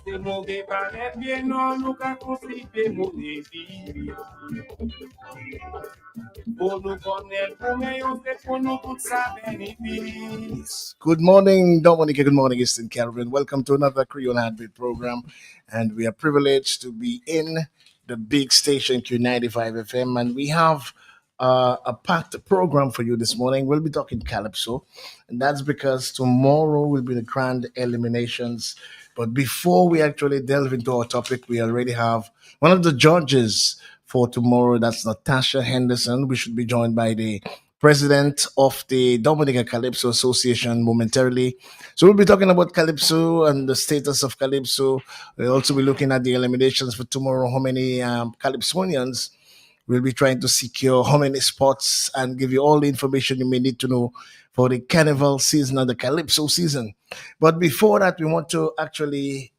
Se moge paret bien non nou ka konsipe mounen fi. Pou nou konen pou men yon se pou nou tout sa benefis. Good morning, Dominica. Good morning, Eastern Calvin. Welcome to another Creole Heartbeat program. And we are privileged to be in the big station Q95 FM. And we have a packed program for you this morning. We'll be talking Calypso. And that's because tomorrow will be the grand eliminations. But before we actually delve into our topic, we already have one of the judges for tomorrow. That's Natasha Henderson. We should be joined by the president of the Dominica Calypso Association momentarily. So we'll be talking about Calypso and the status of Calypso. We'll also be looking at the eliminations for tomorrow, how many Calypsonians will be trying to secure, how many spots, and give you all the information you may need to know for the Carnival season and the Calypso season. But before that, we want to actually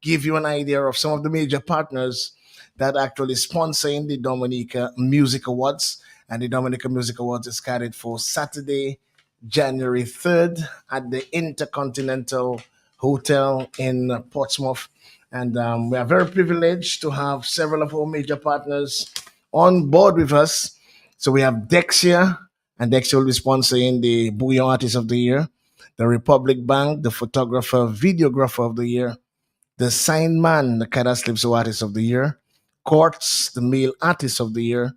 give you an idea of some of the major partners that actually sponsoring the Dominica Music Awards. And the Dominica Music Awards is carried for Saturday, January 3rd at the Intercontinental Hotel in Portsmouth. And we are very privileged to have several of our major partners on board with us. So we have Dexia, and Dexia will be sponsoring the Bouillon Artist of the Year, the Republic Bank, the Photographer, Videographer of the Year, the Sign Man, the Calypso Artist of the Year, Courts, the Male Artist of the Year,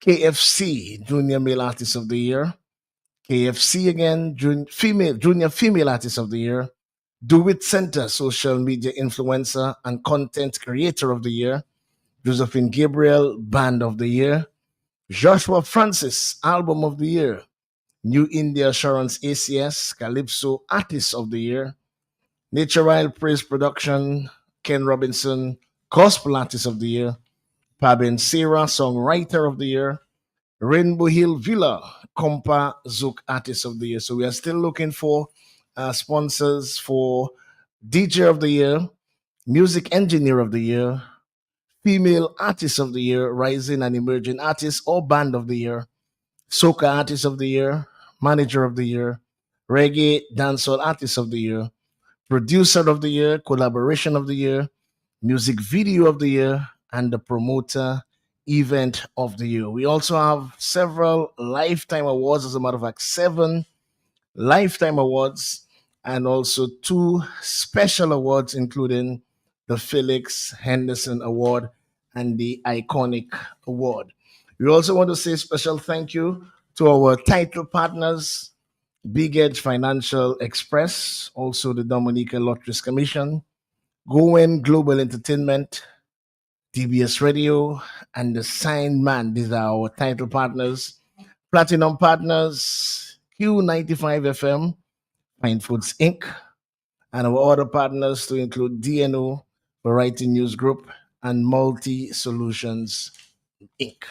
KFC, Junior Male Artist of the Year, KFC again, Junior Female Artist of the Year, Do It Center, Social Media Influencer and Content Creator of the Year, Josephine Gabriel, Band of the Year, Joshua Francis, Album of the Year, New India Assurance ACS, Calypso Artist of the Year, Natural Praise Production, Ken Robinson, Gospel Artist of the Year, Pabin Sarah, Songwriter of the Year, Rainbow Hill Villa, Compa Zouk Artist of the Year. So we are still looking for sponsors for DJ of the Year, Music Engineer of the Year, Female Artist of the Year, Rising and Emerging Artist or Band of the Year, Soca Artist of the Year, Manager of the Year, Reggae Dancehall Artist of the Year, Producer of the Year, Collaboration of the Year, Music Video of the Year, and the Promoter Event of the Year. We also have several Lifetime Awards, as a matter of fact, 7 Lifetime Awards, and also 2 special awards, including the Felix Henderson Award and the Iconic Award. We also want to say special thank you to our title partners, Big Edge Financial Express, also the Dominica Lotteries Commission, Goen Global Entertainment, DBS Radio, and the Sign Man. These are our title partners. Platinum partners, Q95 FM, Fine Foods Inc., and our other partners to include DNO, Variety News Group, and Multi Solutions Inc.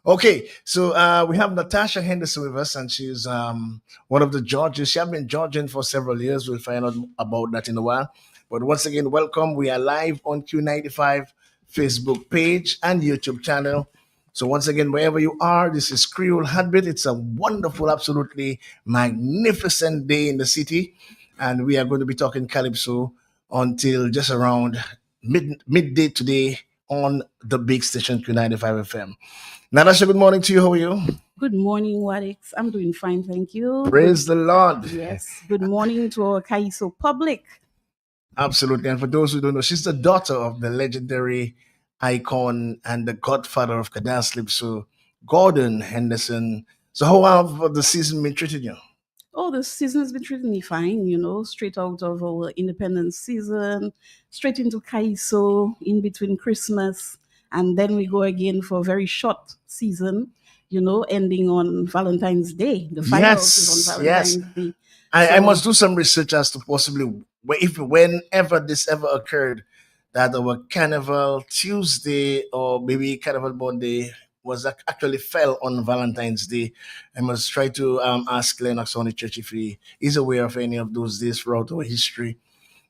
Okay, so we have Natasha Henderson with us, and she's one of the judges. She has been judging for several years. We'll find out about that in a while. But once again, welcome. We are live on Q95 Facebook page and YouTube channel. So once again, wherever you are, this is Creole Heartbeat. It's a wonderful, absolutely magnificent day in the city. And we are going to be talking Calypso until just around midday today on the big station Q95 FM. Natasha, good morning to you. How are you? Good morning, Wadix. I'm doing fine, thank you. Praise the Lord. Yes. Good morning to our Kaiso public. Absolutely. And for those who don't know, she's the daughter of the legendary icon and the godfather of Calypso, Gordon Henderson. So how have the season been treating you? Oh, the season has been treating me fine, straight out of our independence season, straight into Kaiso, in between Christmas, and then we go again for a very short season, ending on Valentine's Day. The finals is on Valentine's Day. I must do some research as to possibly whenever this ever occurred, that our Carnival Tuesday or maybe Carnival Monday was actually fell on Valentine's Day. I must try to ask Lennox on the church if he is aware of any of those days throughout our history.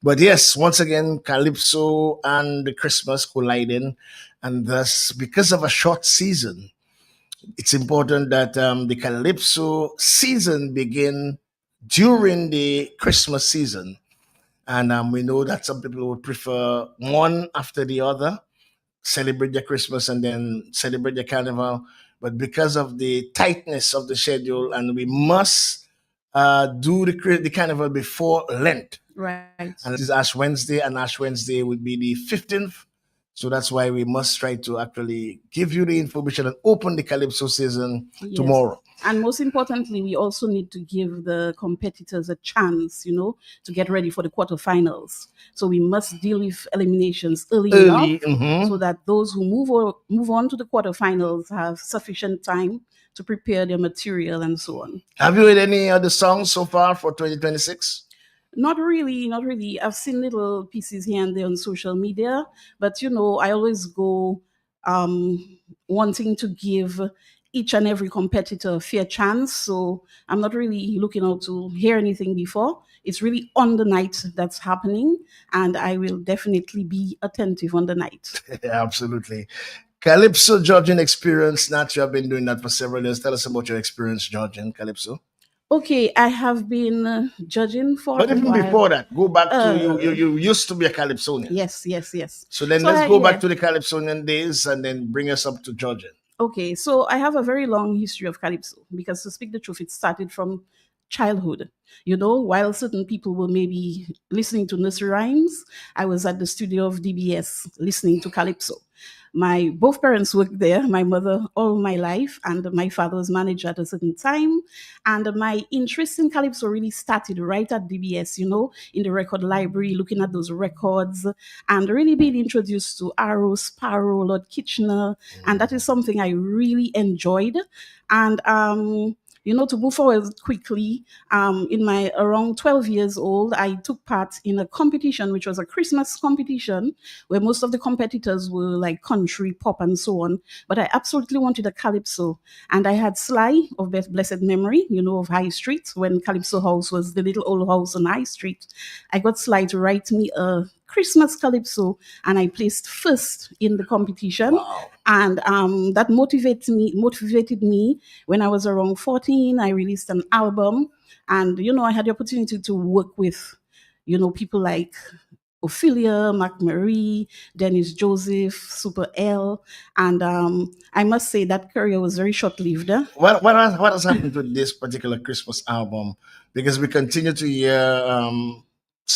But yes, once again, Calypso and the Christmas colliding, and thus, because of a short season, it's important that the Calypso season begin during the Christmas season. And we know that some people would prefer one after the other, celebrate their Christmas and then celebrate their carnival. But because of the tightness of the schedule, and we must do the carnival before Lent. Right. And Lent is Ash Wednesday, and Ash Wednesday would be the 15th. So that's why we must try to actually give you the information and open the Calypso season Yes. tomorrow. And most importantly, we also need to give the competitors a chance, to get ready for the quarterfinals. So we must deal with eliminations early enough Early. Mhm. so that those who move on to the quarterfinals have sufficient time to prepare their material and so on. Have you heard any other songs so far for 2026? Not really, not really. I've seen little pieces here and there on social media, but I always go wanting to give each and every competitor a fair chance. So I'm not really looking out to hear anything before. It's really on the night that's happening, and I will definitely be attentive on the night. Absolutely. Calypso judging experience. Nat, you have been doing that for several years. Tell us about your experience judging Calypso. Okay, I have been judging for But a even while. before that, go back to you. Uh, You used to be a Calypsonian. yes, yes, yes. So then So let's go yeah. back to the Calypsonian days and then bring us up to judging. Okay, so I have a very long history of calypso because, to speak the truth, it started from childhood. While certain people were maybe listening to nursery rhymes, I was at the studio of DBS listening to calypso. My both parents worked there, my mother all my life, and my father was manager at a certain time. And my interest in calypso really started right at DBS, in the record library, looking at those records and really being introduced to Arrow, Sparrow, Lord Kitchener. And that is something I really enjoyed. And to move forward quickly, in my around 12 years old, I took part in a competition, which was a Christmas competition, where most of the competitors were like country, pop, and so on. But I absolutely wanted a calypso. And I had Sly of blessed memory, of High Street, when Calypso House was the little old house on High Street. I got Sly to write me a Christmas calypso, and I placed first in the competition. Wow. And that motivated me when I was around 14. I released an album, and I had the opportunity to work with people like Ophelia, Mark Marie, Dennis Joseph, Super L, and I must say that career was very short-lived. What has happened to this particular Christmas album? Because we continue to hear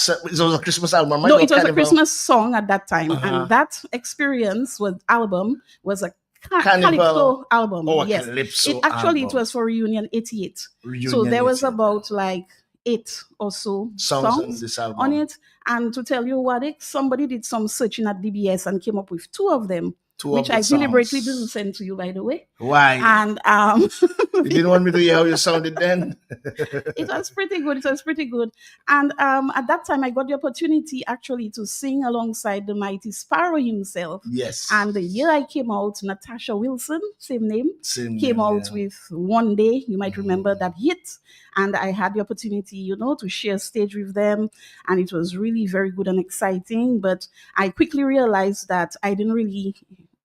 it was a Christmas album, right? No, Or it was a Carnival? Christmas song at that time, Uh-huh. and that experience with album was a Carnival. calypso album. Oh, a Yes, Calypso it album. was for Reunion '88. So Reunion there was 88. about like 8 or so Songs on songs this album. on it. And to tell you what, somebody did some searching at DBS and came up with 2 of them, Two which of the I deliberately songs. didn't send to you, by the way. Why? And You didn't want me to hear how you sounded then? it was pretty good. It was pretty good. And at that time, I got the opportunity actually to sing alongside the mighty Sparrow himself. Yes. And the year I came out, Natasha Wilson, same name, Same came name, out yeah. with One Day. You might remember that hit. And I had the opportunity, to share stage with them. And it was really very good and exciting. But I quickly realized that I didn't really,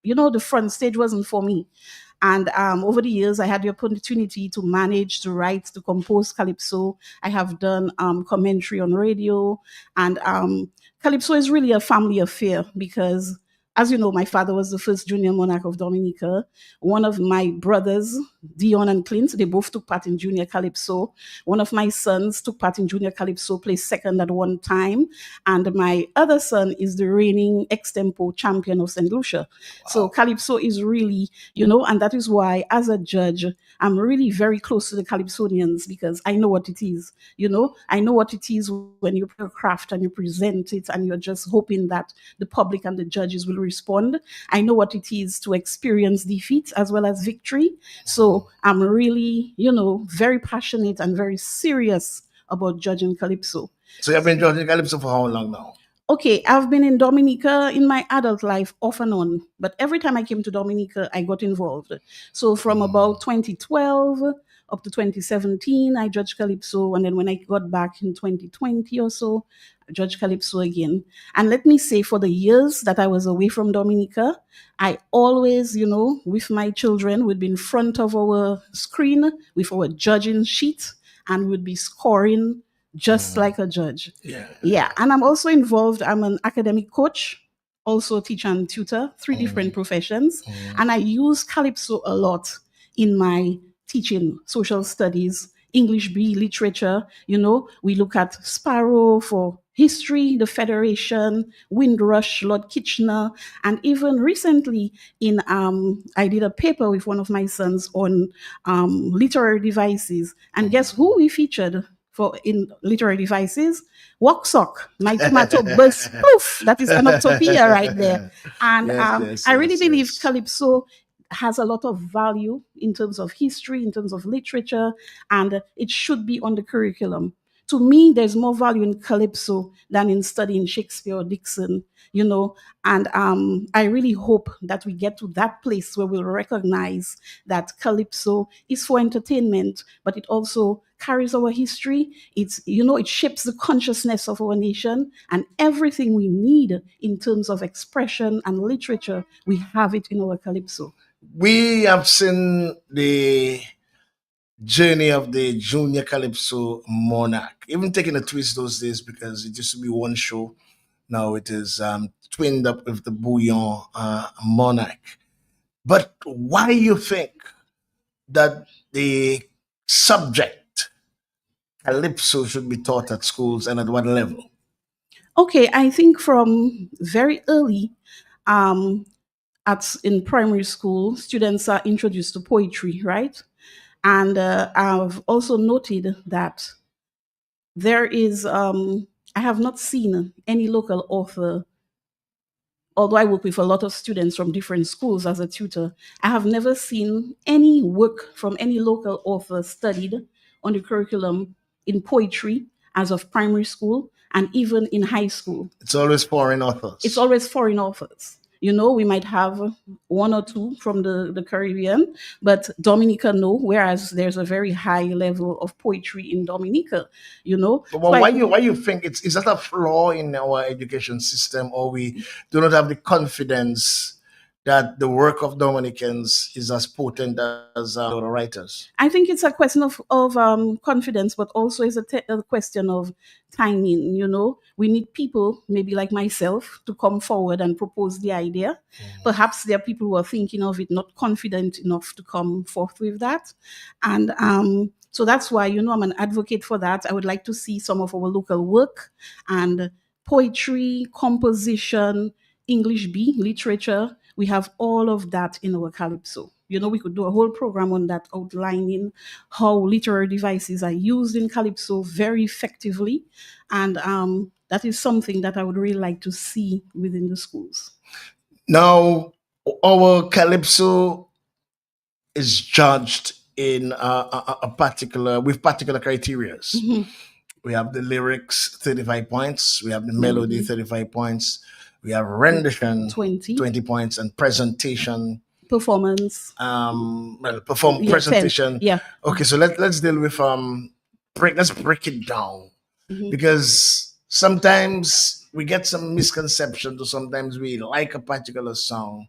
the front stage wasn't for me. And over the years, I had the opportunity to manage, to write, to compose calypso. I have done commentary on radio, and calypso is really a family affair because, as you know, my father was the first junior monarch of Dominica. One of my brothers, Dion and Clint, they both took part in junior calypso. One of my sons took part in junior calypso, placed second at one time, and my other son is the reigning extempo champion of St. Lucia. So calypso is really, and that is why, as a judge, I'm really very close to the calypsonians because I know what it is. I know what it is when you put a craft and you present it and you're just hoping that the public and the judges will respond. I know what it is to experience defeat as well as victory. So I'm really, very passionate and very serious about judging calypso. So you've been judging Calypso for how long now? Okay, I've been in Dominica in my adult life off and on, but every time I came to Dominica, I got involved. So from about 2012 up to 2017, I judged Calypso, and then when I got back in 2020 or so, I judged Calypso again. And let me say, for the years that I was away from Dominica, I always, with my children, would be in front of our screen with our judging sheet, and would be scoring just like a judge. Yeah. Yeah, and I'm also involved. I'm an academic coach, also teacher and tutor, three different professions, and I use calypso a lot in my teaching, social studies, English B, literature. We look at Sparrow for history, the Federation, Windrush, Lord Kitchener, and even recently I did a paper with one of my sons on literary devices, and guess who we featured for in literary devices? Walk sock, my tomato burst poof. That is anoptopia right there. And Yes, yes, I really yes, believe yes. calypso has a lot of value in terms of history, in terms of literature, and it should be on the curriculum. To me, there's more value in calypso than in studying Shakespeare or Dixon, and I really hope that we get to that place where we'll recognize that calypso is for entertainment, but it also carries our history. It shapes the consciousness of our nation, and everything we need in terms of expression and literature, we have it in our calypso. We have seen the journey of the Junior Calypso Monarch, even taking a twist those days because it used to be one show. Now it is twinned up with the Bouillon Monarch. But why you think that the subject Calypso should be taught at schools and at what level? Okay, I think from very early, um, in primary school, students are introduced to poetry, right? And I've also noted that there is, I have not seen any local author, although I work with a lot of students from different schools as a tutor. I have never seen any work from any local author studied on the curriculum in poetry as of primary school and even in high school. It's always foreign It's authors. always foreign authors. We might have one or two from the Caribbean, but Dominica, no, whereas there's a very high level of poetry in Dominica. But So why you think it's is that a flaw in our education system, or we do not have the confidence that the work of Dominicans is as potent as the writers? I think it's a question of confidence, but also is a question of timing. We need people, maybe like myself, to come forward and propose the idea. Perhaps there are people who are thinking of it, not confident enough to come forth with that, and so that's why I'm an advocate for that. I would like to see some of our local work and poetry, composition, English B, literature. We have all of that in our calypso. We could do a whole program on that, outlining how literary devices are used in calypso very effectively. And that is something that I would really like to see within the schools. Now, our calypso is judged in a particular with particular criterias. We have the lyrics, 35 points. We have the melody, 35 points. We have rendition, 20 points, and presentation. Performance. Perform 10. presentation. Yeah. Okay, so let's deal with let's break it down because sometimes we get some misconceptions, or sometimes we like a particular song,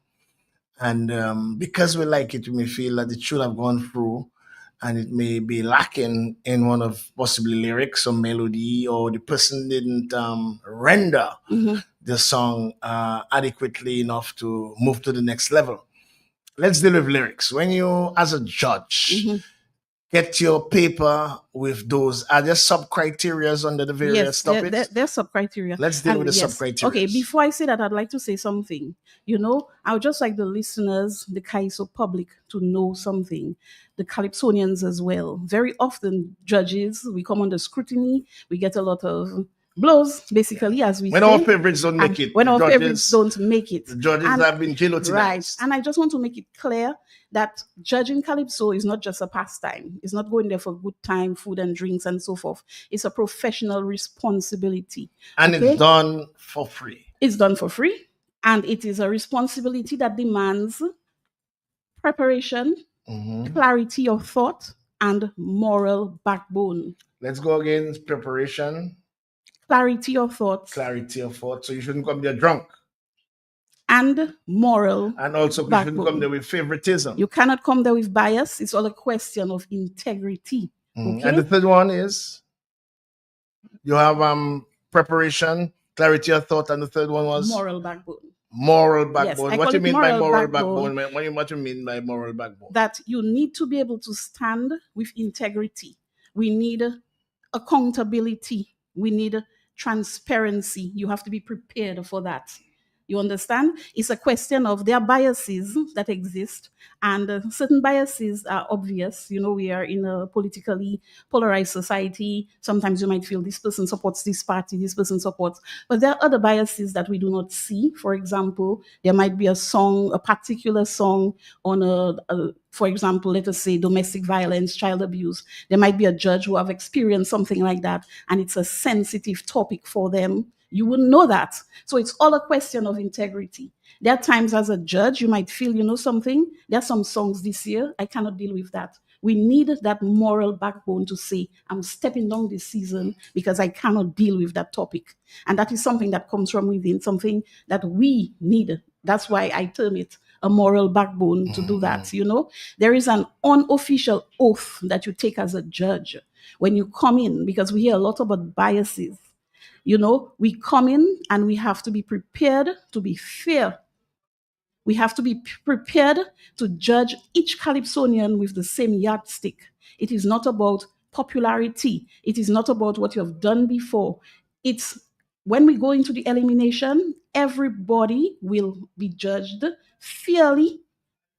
and because we like it, we may feel that it should have gone through, and it may be lacking in one of possibly lyrics or melody, or the person didn't render the song adequately enough to move to the next level. Let's deal with lyrics. When you, as a judge, get your paper with those, are there sub criteria under the various Yes, topics? there's sub criteria. Let's deal And with the sub yes, criteria. okay. Before I say that, I'd like to say something. I would just like the listeners, the Kaiso public, to know something. The Calypsonians as well. Very often, judges, we come under scrutiny. We get a lot of blows, basically, as we When say. our favorites don't make it, When the our judges- favorites don't make it, the judges And- have been guillotinized. right. And I just want to make it clear that judging calypso is not just a pastime. It's not going there for good time, food and drinks and so forth. It's a professional responsibility. And okay? it's done for free. It's done for free. And it is a responsibility that demands preparation, clarity of thought, and moral backbone. Let's go again. Preparation, Clarity of thought, clarity of thought. So you shouldn't come there drunk. and moral And also, you shouldn't come there with favoritism. You cannot come there with bias. It's all a question of integrity. Okay? And the third one is You have preparation, clarity of thought, and the third one was Moral backbone. moral Yes, backbone. I What call you it mean by moral moral backbone. backbone? What you mean by moral backbone? That you need to be able to stand with integrity. We need accountability. We need transparency. You have to be prepared for that. You understand? It's a question of there are biases that exist, and certain biases are obvious. You know, we are in a politically polarized society. Sometimes you might feel this person supports this party, this person supports, but there are other biases that we do not see. For example, there might be a song, a particular song on for example, let us say domestic violence, child abuse. There might be a judge who have experienced something like that, and it's a sensitive topic for them. You wouldn't know that. So it's all a question of integrity. There are times as a judge, you might feel, you know something, there are some songs this year, I cannot deal with that. We need that moral backbone to say, I'm stepping down this season because I cannot deal with that topic. And that is something that comes from within, something that we need. That's why I term it a moral backbone to do that. You know, there is an unofficial oath that you take as a judge when you come in, because we hear a lot about biases. You know, we come in and we have to be prepared to be fair. We have to be prepared to judge each Calypsonian with the same yardstick. It is not about popularity. It is not about what you have done before. It's when we go into the elimination, everybody will be judged fairly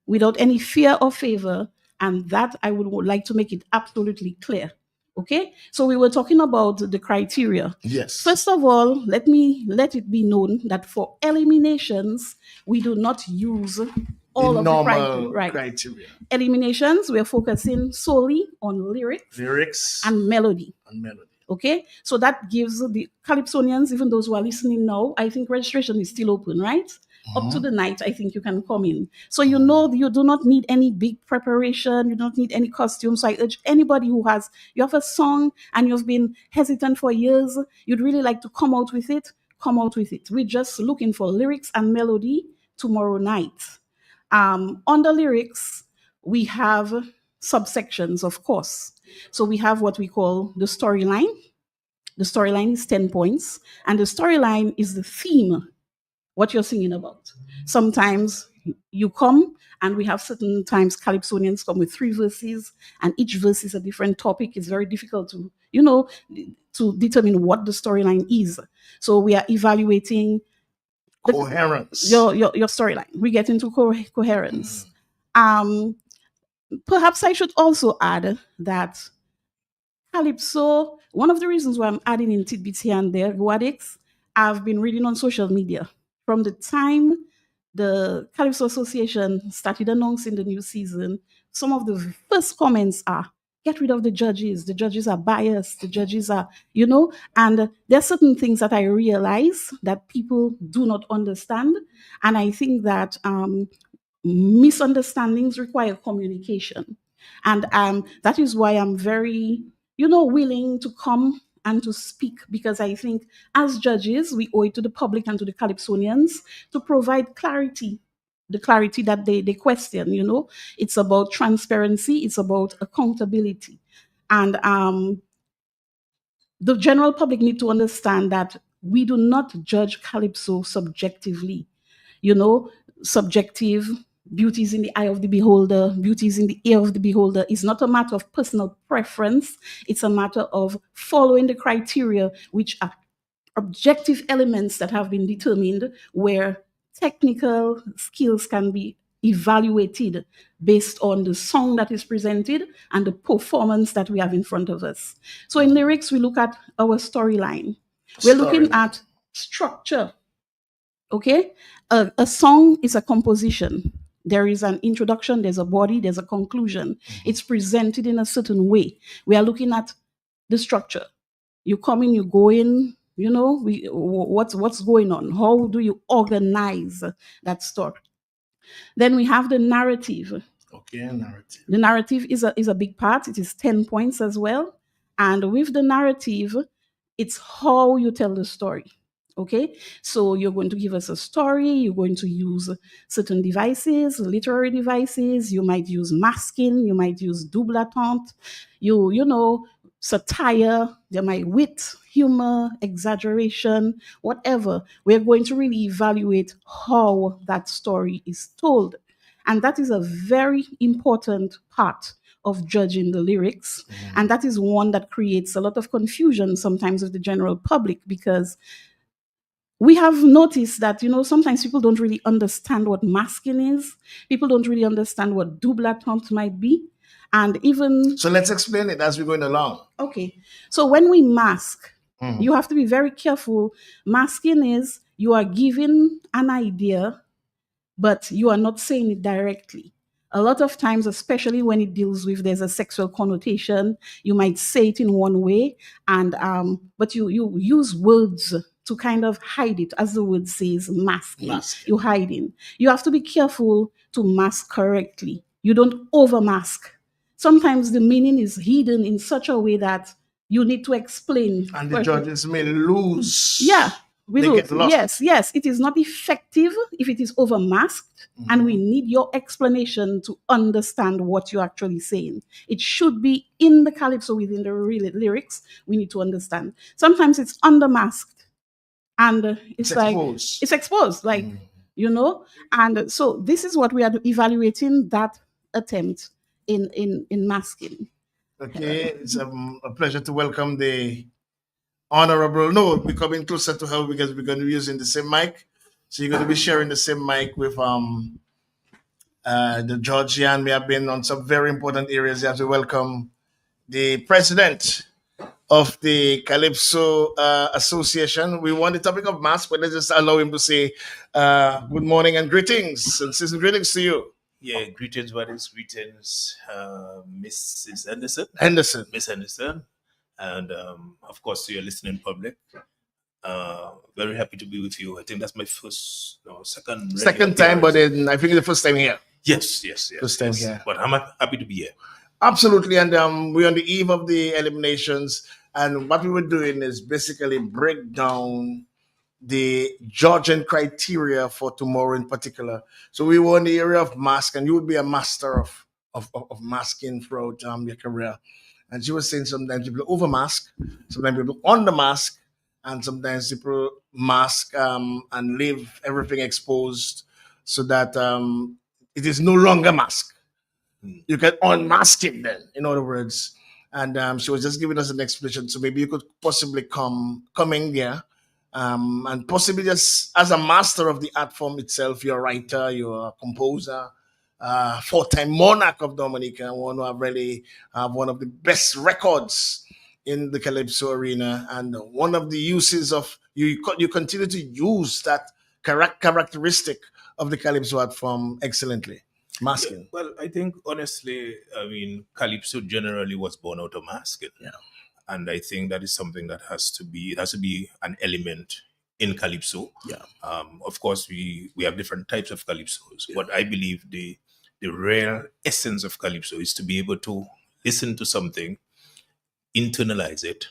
without any fear or favor. And that I would like to make it absolutely clear. Okay, so we were talking about the criteria. Yes. First of all, let it be known that for eliminations, we do not use The all of the criteria. normal Right. criteria. Eliminations, we're focusing solely on Lyrics and melody. and melody. Okay, so that gives the Calypsonians, even those who are listening now, I think registration is still open, right? Up to the night, I think you can come in. So you know you do not need any big preparation, you don't need any costume. So I urge anybody who you have a song and you've been hesitant for years, you'd really like to come out with it. We're just looking for lyrics and melody tomorrow night. On the lyrics, we have subsections, of course. So we have what we call the storyline. The storyline is 10 points, and the storyline is the theme, what you're singing about. Sometimes you come, and we have certain times Calypsonians come with 3 verses, and each verse is a different topic. It's very difficult to, to determine what the storyline is. So we are evaluating Coherence. your storyline. We get into coherence. Um, Perhaps I should also add that Calypso, one of the reasons why I'm adding in tidbits here and there, Guadix, I've been reading on social media from the time the Calypso Association started announcing the new season. Some of the first comments are, get rid of the judges. The judges are biased. The judges are, and there are certain things that I realize that people do not understand. And I think that misunderstandings require communication. And that is why I'm very, willing to come and to speak, because I think as judges, we owe it to the public and to the Calypsonians to provide clarity, the clarity that they question. It's about transparency, it's about accountability. And the general public need to understand that we do not judge Calypso subjectively. you know, Subjective, beauty is in the eye of the beholder, beauty is in the ear of the beholder. It's not a matter of personal preference, it's a matter of following the criteria, which are objective elements that have been determined, where technical skills can be evaluated based on the song that is presented and the performance that we have in front of us. So in lyrics, we look at our storyline. We're looking at structure. Okay, a song is a composition. There is an introduction, there's a body, there's a conclusion. It's presented in a certain way. We are looking at the structure. You come in, you go in, what's going on? How do you organize that story? Then we have the narrative. Okay, narrative. The narrative is a big part. It is 10 points as well. And with the narrative, it's how you tell the story. Okay, so you're going to give us a story, you're going to use certain devices, literary devices, you might use masking, you might use double attente, you know, satire, there might wit, humor, exaggeration, whatever. We're going to really evaluate how that story is told. And that is a very important part of judging the lyrics. And that is one that creates a lot of confusion sometimes with the general public, because we have noticed that, sometimes people don't really understand what masking is. People don't really understand what double attempt might be. And even, So let's explain it as we're going along. okay, so when we mask, Mhm. you have to be very careful. Masking is you are giving an idea, but you are not saying it directly. A lot of times, especially when it deals with there's a sexual connotation, you might say it in one way, and but you use words to kind of hide it, as the word says, masking. Masking. You hiding. You have to be careful to mask correctly. You don't over mask. Sometimes the meaning is hidden in such a way that you need to explain. And the judges may lose. Yeah, we They lose. get lost. Yes, it is not effective if it is over masked, and we need your explanation to understand what you're actually saying. It should be in the calypso within the real lyrics. We need to understand. Sometimes it's under masked, and It's it's like exposed. it's exposed, like and so this is what we are evaluating, that attempt in masking. Okay, it's a pleasure to welcome the honorable. No, we're coming closer to her because we're going to be using the same mic. So you're going to be sharing the same mic with the judge here, and we have been on some very important areas. You have to welcome the president of the Calypso Association. We want the topic of mask, but let's just allow him to say good morning and greetings. And season greetings to you. Yeah, greetings, brothers, greetings, Mrs. Anderson, Henderson. Miss Anderson, and of course to your listening public. Very happy to be with you. I think that's my first, no, second, Second time, but then I think it's the first time here. yes. First time yes. here. But I'm happy to be here. Absolutely. And we're on the eve of the eliminations. And what we were doing is basically break down the judging criteria for tomorrow in particular. So we were in the area of mask, and you would be a master of masking throughout your career. And she was saying sometimes people over mask, sometimes people under mask, and sometimes people mask and leave everything exposed so that it is no longer mask. You can unmask it then, in other words. And she was just giving us an explanation. So maybe you could possibly come in there and possibly just as a master of the art form itself, you're a writer, you're a composer, four-time monarch of Dominica, one who have really have one of the best records in the calypso arena, and one of the uses of you continue to use that characteristic of the calypso art form excellently, masking. Well, I think honestly, I mean, Calypso generally was born out of masking. Yeah. And I think that is something that it has to be an element in Calypso. Yeah. Of course, we have different types of Calypsos, but I believe the real essence of Calypso is to be able to listen to something, internalize it,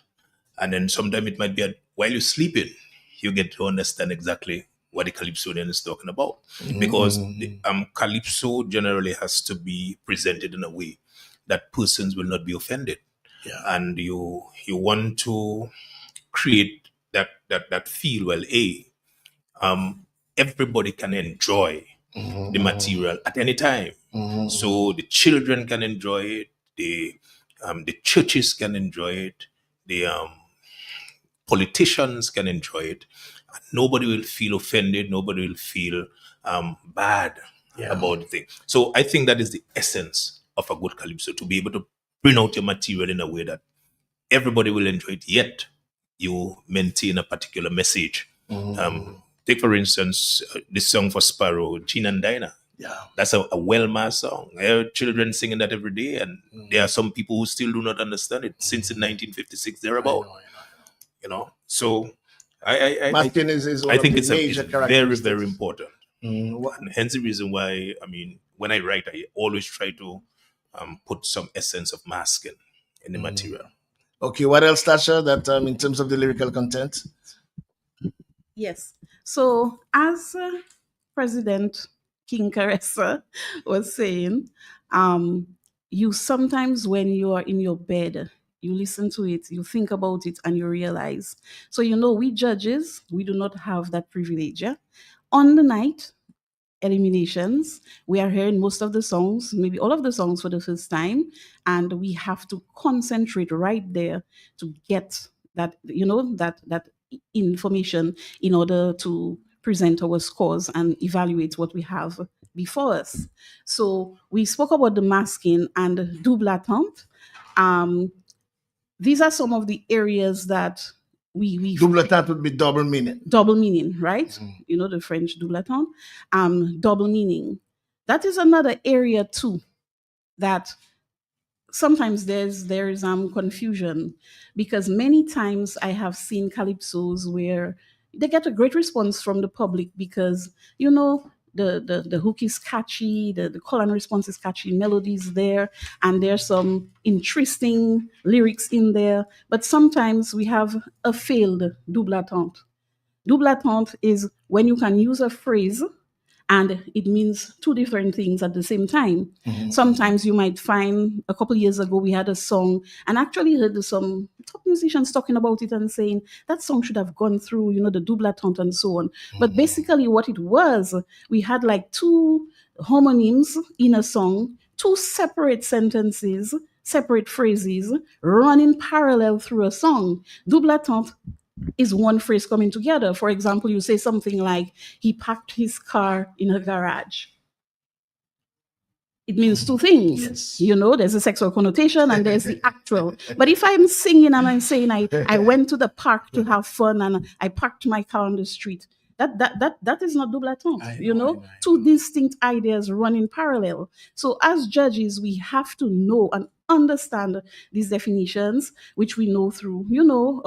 and then sometimes it might be while you're sleeping, you get to understand exactly what the calypsonian is talking about. Because the, calypso generally has to be presented in a way that persons will not be offended. Yeah. And you want to create that feel, well, everybody can enjoy the material at any time. So the children can enjoy it, the churches can enjoy it, the politicians can enjoy it. Nobody will feel offended. Nobody will feel bad about the thing. So I think that is the essence of a good calypso, to be able to bring out your material in a way that everybody will enjoy it, yet you maintain a particular message. Take, for instance, this song for Sparrow, Gina and Dinah. Yeah. That's a well-mass song. There are children singing that every day, and there are some people who still do not understand it since in 1956 thereabout. So Masking is one I of think the it's major very, characteristics. very important. And hence the reason why, I mean, when I write, I always try to put some essence of masking in the material. Okay, what else, Tasha, that in terms of the lyrical content? Yes. So, as President King Caressa was saying, you sometimes, when you are in your bed, You listen to it, you think about it, and you realize. So, we judges, we do not have that privilege. Yeah? On the night, eliminations, we are hearing most of the songs, maybe all of the songs for the first time, and we have to concentrate right there to get that information in order to present our scores and evaluate what we have before us. So we spoke about the masking and double attente. Um, these are some of the areas that we Double attente would be double meaning. double meaning, right? The French double attente, double meaning. That is another area too that sometimes there's confusion, because many times I have seen calypsos where they get a great response from the public because the hook is catchy, the call and response is catchy, melodies there, and there's some interesting lyrics in there. But sometimes we have a failed double attente. Double attente is when you can use a phrase and it means two different things at the same time. Sometimes you might find, a couple years ago we had a song, and actually heard some top musicians talking about it and saying that song should have gone through, the double attente and so on. But basically what it was, we had like two homonyms in a song, two separate sentences, separate phrases running parallel through a song. Double attente is one phrase coming together. For example, you say something like, he parked his car in a garage. It means two things. Yes. There's a sexual connotation and there's the actual. But if I'm singing and I'm saying I went to the park to have fun and I parked my car on the street, that is not double attente. I Two distinct ideas running parallel. So as judges, we have to know and understand these definitions, which we know through,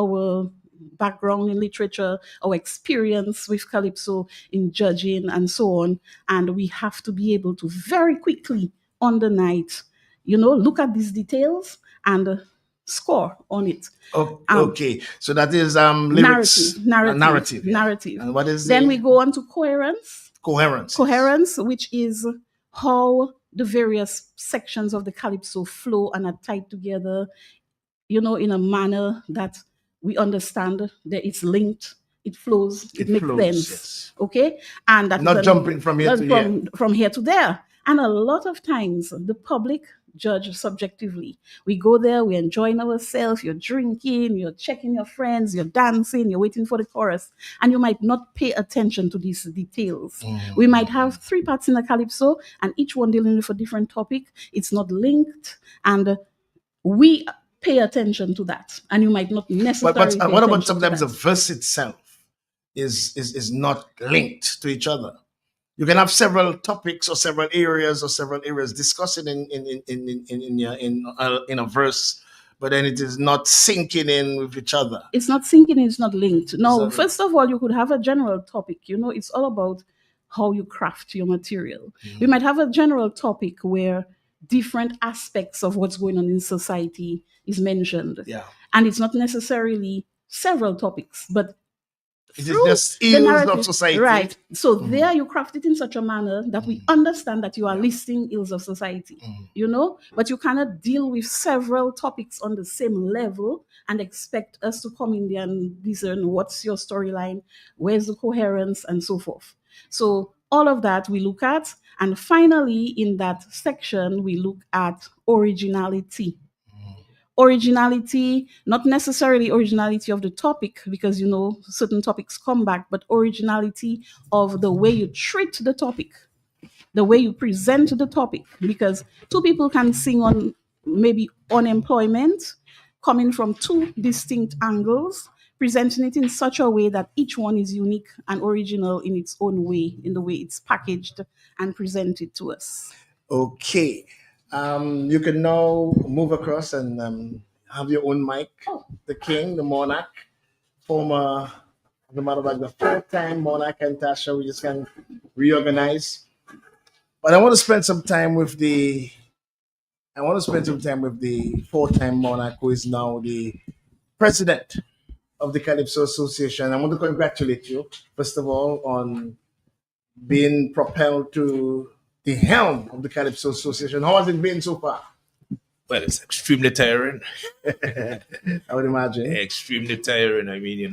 our background in literature, our experience with calypso in judging and so on. And we have to be able to very quickly on the night, look at these details and score on it. Okay, so that is lyrics, narrative. And what is Then we go on to coherence. Coherence, Which is how the various sections of the calypso flow and are tied together, in a manner that we understand that it's linked, it flows, it makes sense. Yes. Okay? And that Not jumping from here to here. From here to there. And a lot of times the public judge subjectively. We go there, we're enjoying ourselves, you're drinking, you're checking your friends, you're dancing, you're waiting for the chorus, and you might not pay attention to these details. We might have three parts in a calypso, and each one dealing with a different topic. It's not linked, and we pay attention to that, and you might not necessarily. But what about sometimes the verse itself is not linked to each other? You can have several topics or several areas discussing in a verse, but then it is not syncing in with each other. It's not syncing in, it's not linked. No, first of all, you could have a general topic. It's all about how you craft your material. We might have a general topic where different aspects of what's going on in society is mentioned. Yeah. And it's not necessarily several topics, but it is just ills of society. Right. So there you craft it in such a manner that we understand that you are listing ills of society, but you cannot deal with several topics on the same level and expect us to come in there and discern what's your storyline, where's the coherence, and so forth. So all of that we look at. And finally, in that section, we look at originality. Originality, not necessarily originality of the topic, because certain topics come back, but originality of the way you treat the topic, the way you present the topic, because two people can sing on maybe unemployment coming from two distinct angles, presenting it in such a way that each one is unique and original in its own way, in the way it's packaged and presented to us. Okay. You can now move across and have your own mic. The king, the monarch, former, as a matter of fact, the four-time monarch and Tasha. We just can reorganize. But I want to spend some time with the four-time monarch, who is now the president of the Calypso Association. I want to congratulate you, first of all, on being propelled to the helm of the Calypso Association. How has it been so far? Well, it's extremely tiring. I would imagine. Extremely tiring. I mean,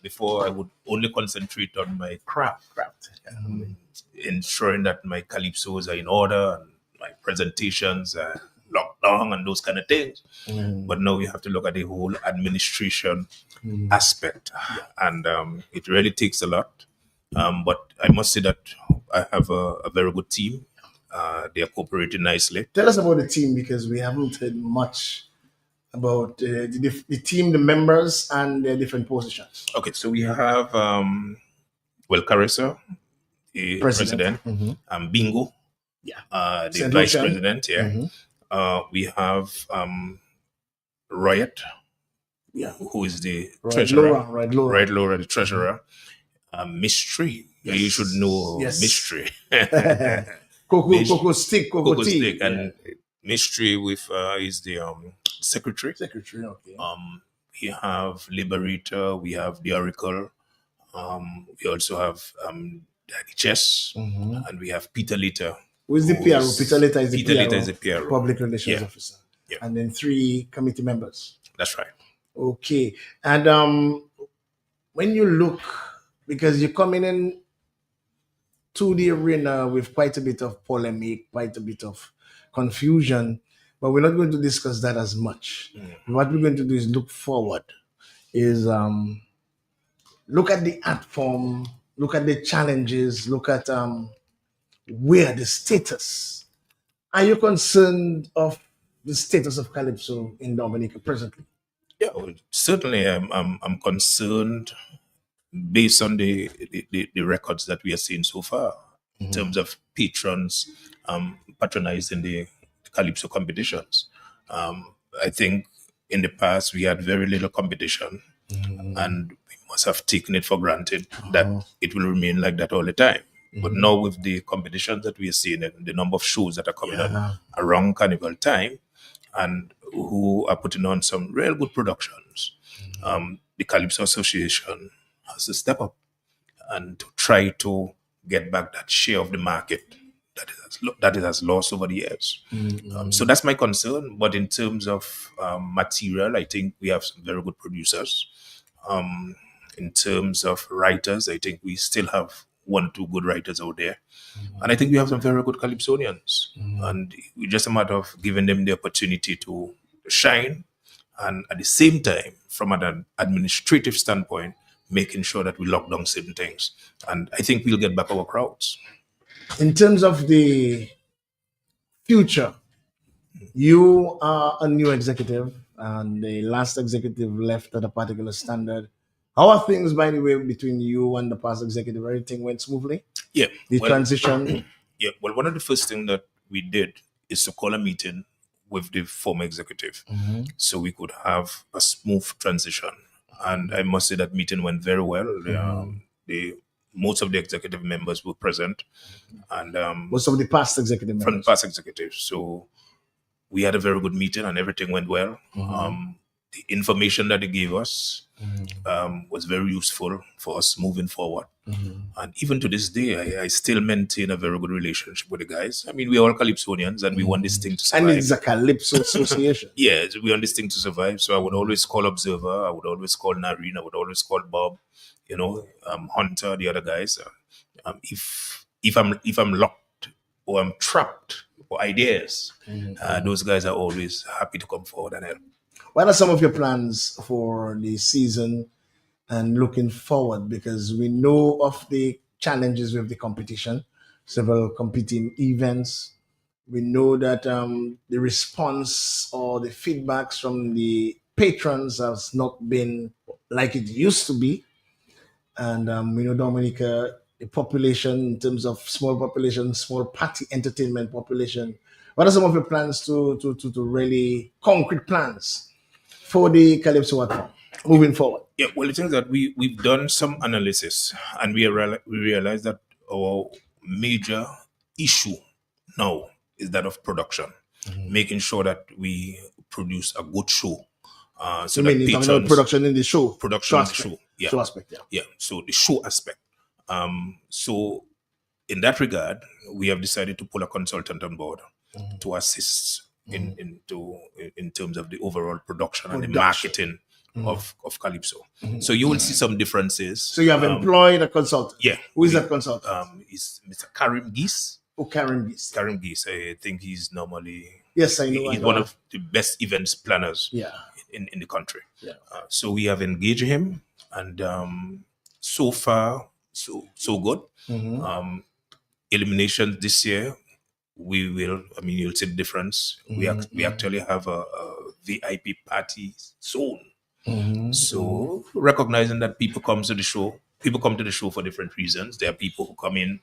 before I would only concentrate on my craft, ensuring that my calypsos are in order and my presentations are locked down and those kind of things. But now you have to look at the whole administration aspect, and it really takes a lot. But I must say that I have a very good team. They are cooperating nicely. Tell us about the team because we haven't heard much about the team, the members, and their different positions. Okay, so we have Carissa, the president, Bingo, the Saint vice Lucian. president. We have Riot, who is the treasurer. Laura, the treasurer. Mystery, you should know Mystery. Cocoa stick, and Mystery with is the secretary. Okay. We have Liberator. We have the Oracle. We also have Daddy Chess, and we have Peter Later. Who is the PRO? Peter Later is the PRO, public relations officer. And then 3 committee members. That's right. Okay. And when you look, because you're coming in to the arena with quite a bit of polemic, quite a bit of confusion, but we're not going to discuss that as much. What we're going to do is look forward, is look at the art form, look at the challenges, look at where the status. Are you concerned of the status of Calypso in Dominica presently? Yeah, well, certainly I'm concerned based on the records that we are seeing so far in terms of patrons patronizing the Calypso competitions. I think in the past we had very little competition, and we must have taken it for granted that it will remain like that all the time. But now with the competitions that we are seeing and the number of shows that are coming on around Carnival time and who are putting on some real good productions, the Calypso Association has to step up and to try to get back that share of the market that it has lost over the years. So that's my concern. But in terms of material, I think we have some very good producers. In terms of writers, I think we still have 1 or 2 good writers out there. And I think we have some very good Calypsonians. And it's just a matter of giving them the opportunity to shine. And at the same time, from an administrative standpoint, making sure that we lock down certain things. And I think we'll get back our crowds. In terms of the future, you are a new executive, and the last executive left at a particular standard. How are things, by the way, between you and the past executive? Everything went smoothly? Yeah. The transition? Yeah. Well, one of the first things that we did is to call a meeting with the former executive so we could have a smooth transition. And I must say that meeting went very well. Most of the executive members were present, and most of the past executive members. From the past executives. So we had a very good meeting, and everything went well. The information that they gave us was very useful for us moving forward. And even to this day, I still maintain a very good relationship with the guys. I mean, we're all Calypsonians, and we want this thing to survive. And it's a Calypso association. Yeah, we want this thing to survive. So I would always call Observer. I would always call Nareen. I would always call Bob. Hunter, the other guys. If I'm locked or I'm trapped for ideas, those guys are always happy to come forward and help. What are some of your plans for the season and looking forward? Because we know of the challenges with the competition, several competing events. We know that the response or the feedbacks from the patrons has not been like it used to be. And we know Dominica, the population in terms of small population, small party entertainment population. What are some of your plans to really concrete plans for the Calypso art form moving forward? Yeah, well, the thing is that we've done some analysis, and we realized that our major issue now is that of production, making sure that we produce a good show. So you mean patrons, production in the show? Production in the show. Yeah. Show aspect, yeah. So the show aspect. So in that regard, we have decided to pull a consultant on board to assist in terms of the overall production and the Production. marketing of Calypso. So you will see some differences. So you have employed a consultant. Yeah. Who is that consultant? Is Mr. Karim Geese. Oh, Karen Beast. Karim Geese. I think he's normally Yes, I know. he's one of the best events planners Yeah. in the country. Yeah. So we have engaged him, and so far so good. Eliminations this year, we will. I mean, you'll see the difference. We actually have a VIP party soon. So recognizing that people come to the show, people come to the show for different reasons. There are people who come in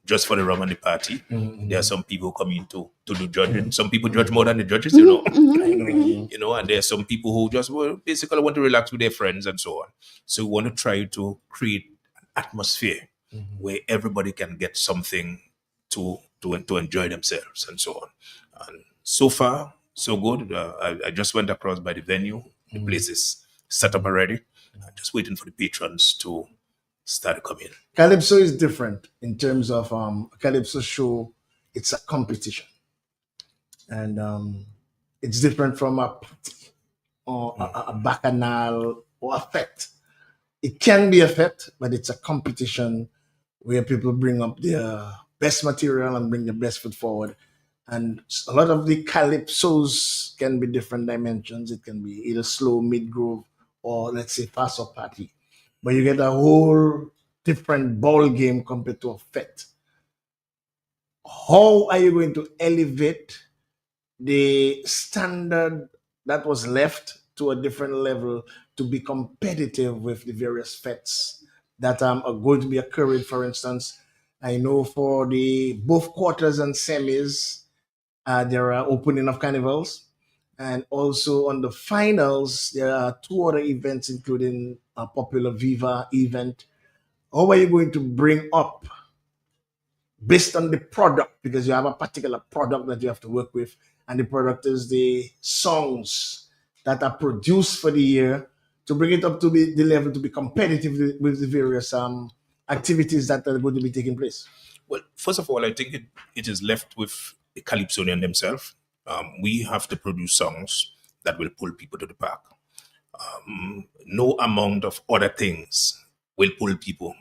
just for the rum and the party. There are some people who come in to do judging. Some people judge more than the judges, you know. You know, and there are some people who just basically want to relax with their friends and so on. So we want to try to create an atmosphere where everybody can get something to enjoy themselves and so on. And so far, so good. I just went across by the venue. The place is set up already. I'm just waiting for the patrons to start coming. Calypso is different in terms of a Calypso show. It's a competition, and it's different from a party or a bacchanal or a fete. It can be a fete, but it's a competition where people bring up their best material and bring the best foot forward. And a lot of the calypsos can be different dimensions. It can be either slow, mid groove, or let's say fast or party. But you get a whole different ball game compared to a fete. How are you going to elevate the standard that was left to a different level to be competitive with the various fetes that are going to be occurring? For instance, I know for the both quarters and semis, there are opening of carnivals, and also on the finals there are two other events, including a popular Viva event. How are you going to bring up based on the product, because you have a particular product that you have to work with, and the product is the songs that are produced for the year, to bring it up to be the level to be competitive with the various activities that are going to be taking place? Well, first of all, I think it is left with the Calypsonian themselves. We have to produce songs that will pull people to the park. No amount of other things will pull people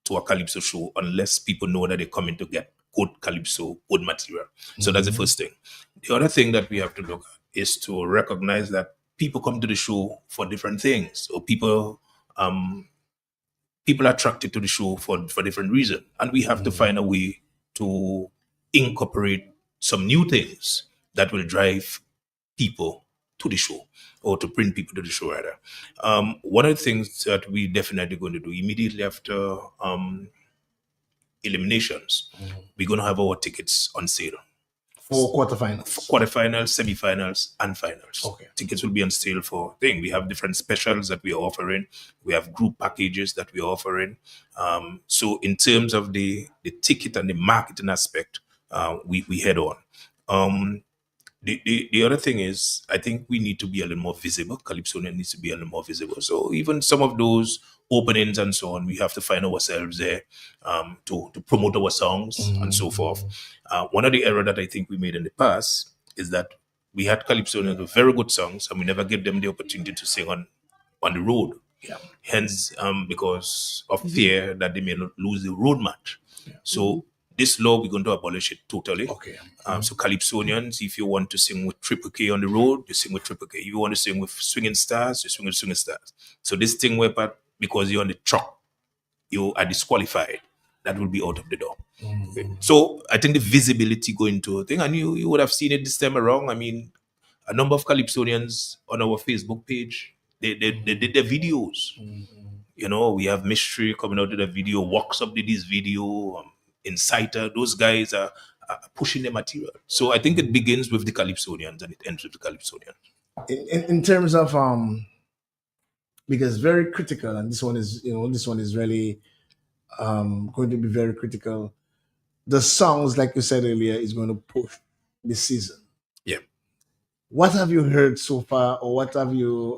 to a Calypso show unless people know that they're coming to get good Calypso, good material. So that's the first thing. The other thing that we have to look at is to recognize that people come to the show for different things. So people are attracted to the show for different reasons. And we have to find a way to incorporate some new things that will drive people to the show, or to bring people to the show rather. One of the things that we definitely going to do immediately after eliminations, we're going to have our tickets on sale. For quarterfinals. Quarterfinals, semifinals, and finals. Okay. Tickets will be on sale for thing. We have different specials that we are offering. We have group packages that we are offering. So in terms of the ticket and the marketing aspect, we head on. The other thing is, I think we need to be a little more visible. Calypsonian needs to be a little more visible. So even some of those openings and so on, we have to find ourselves there to promote our songs and so forth. One of the errors that I think we made in the past is that we had Calypsonians with very good songs, and we never gave them the opportunity to sing on the road. Yeah. Hence, because of fear that they may not lose the road match. So this law, we're going to abolish it totally. Okay. So Calypsonians, if you want to sing with Triple K on the road, you sing with Triple K. If you want to sing with Swinging Stars, you swing with Swinging Stars. So this thing where because you're on the truck, you are disqualified. That will be out of the door. Okay. So I think the visibility going to a thing, and you would have seen it this time around. I mean, a number of Calypsonians on our Facebook page, they did their videos. You know, we have Mystery coming out with a video, Walks Up did his video, Inciter, those guys are pushing their material. So I think it begins with the Calypsonians and it ends with the Calypsonians. In terms of because very critical, and this one is really going to be very critical. The songs, like you said earlier, is going to push the season. Yeah. What have you heard so far, or what have you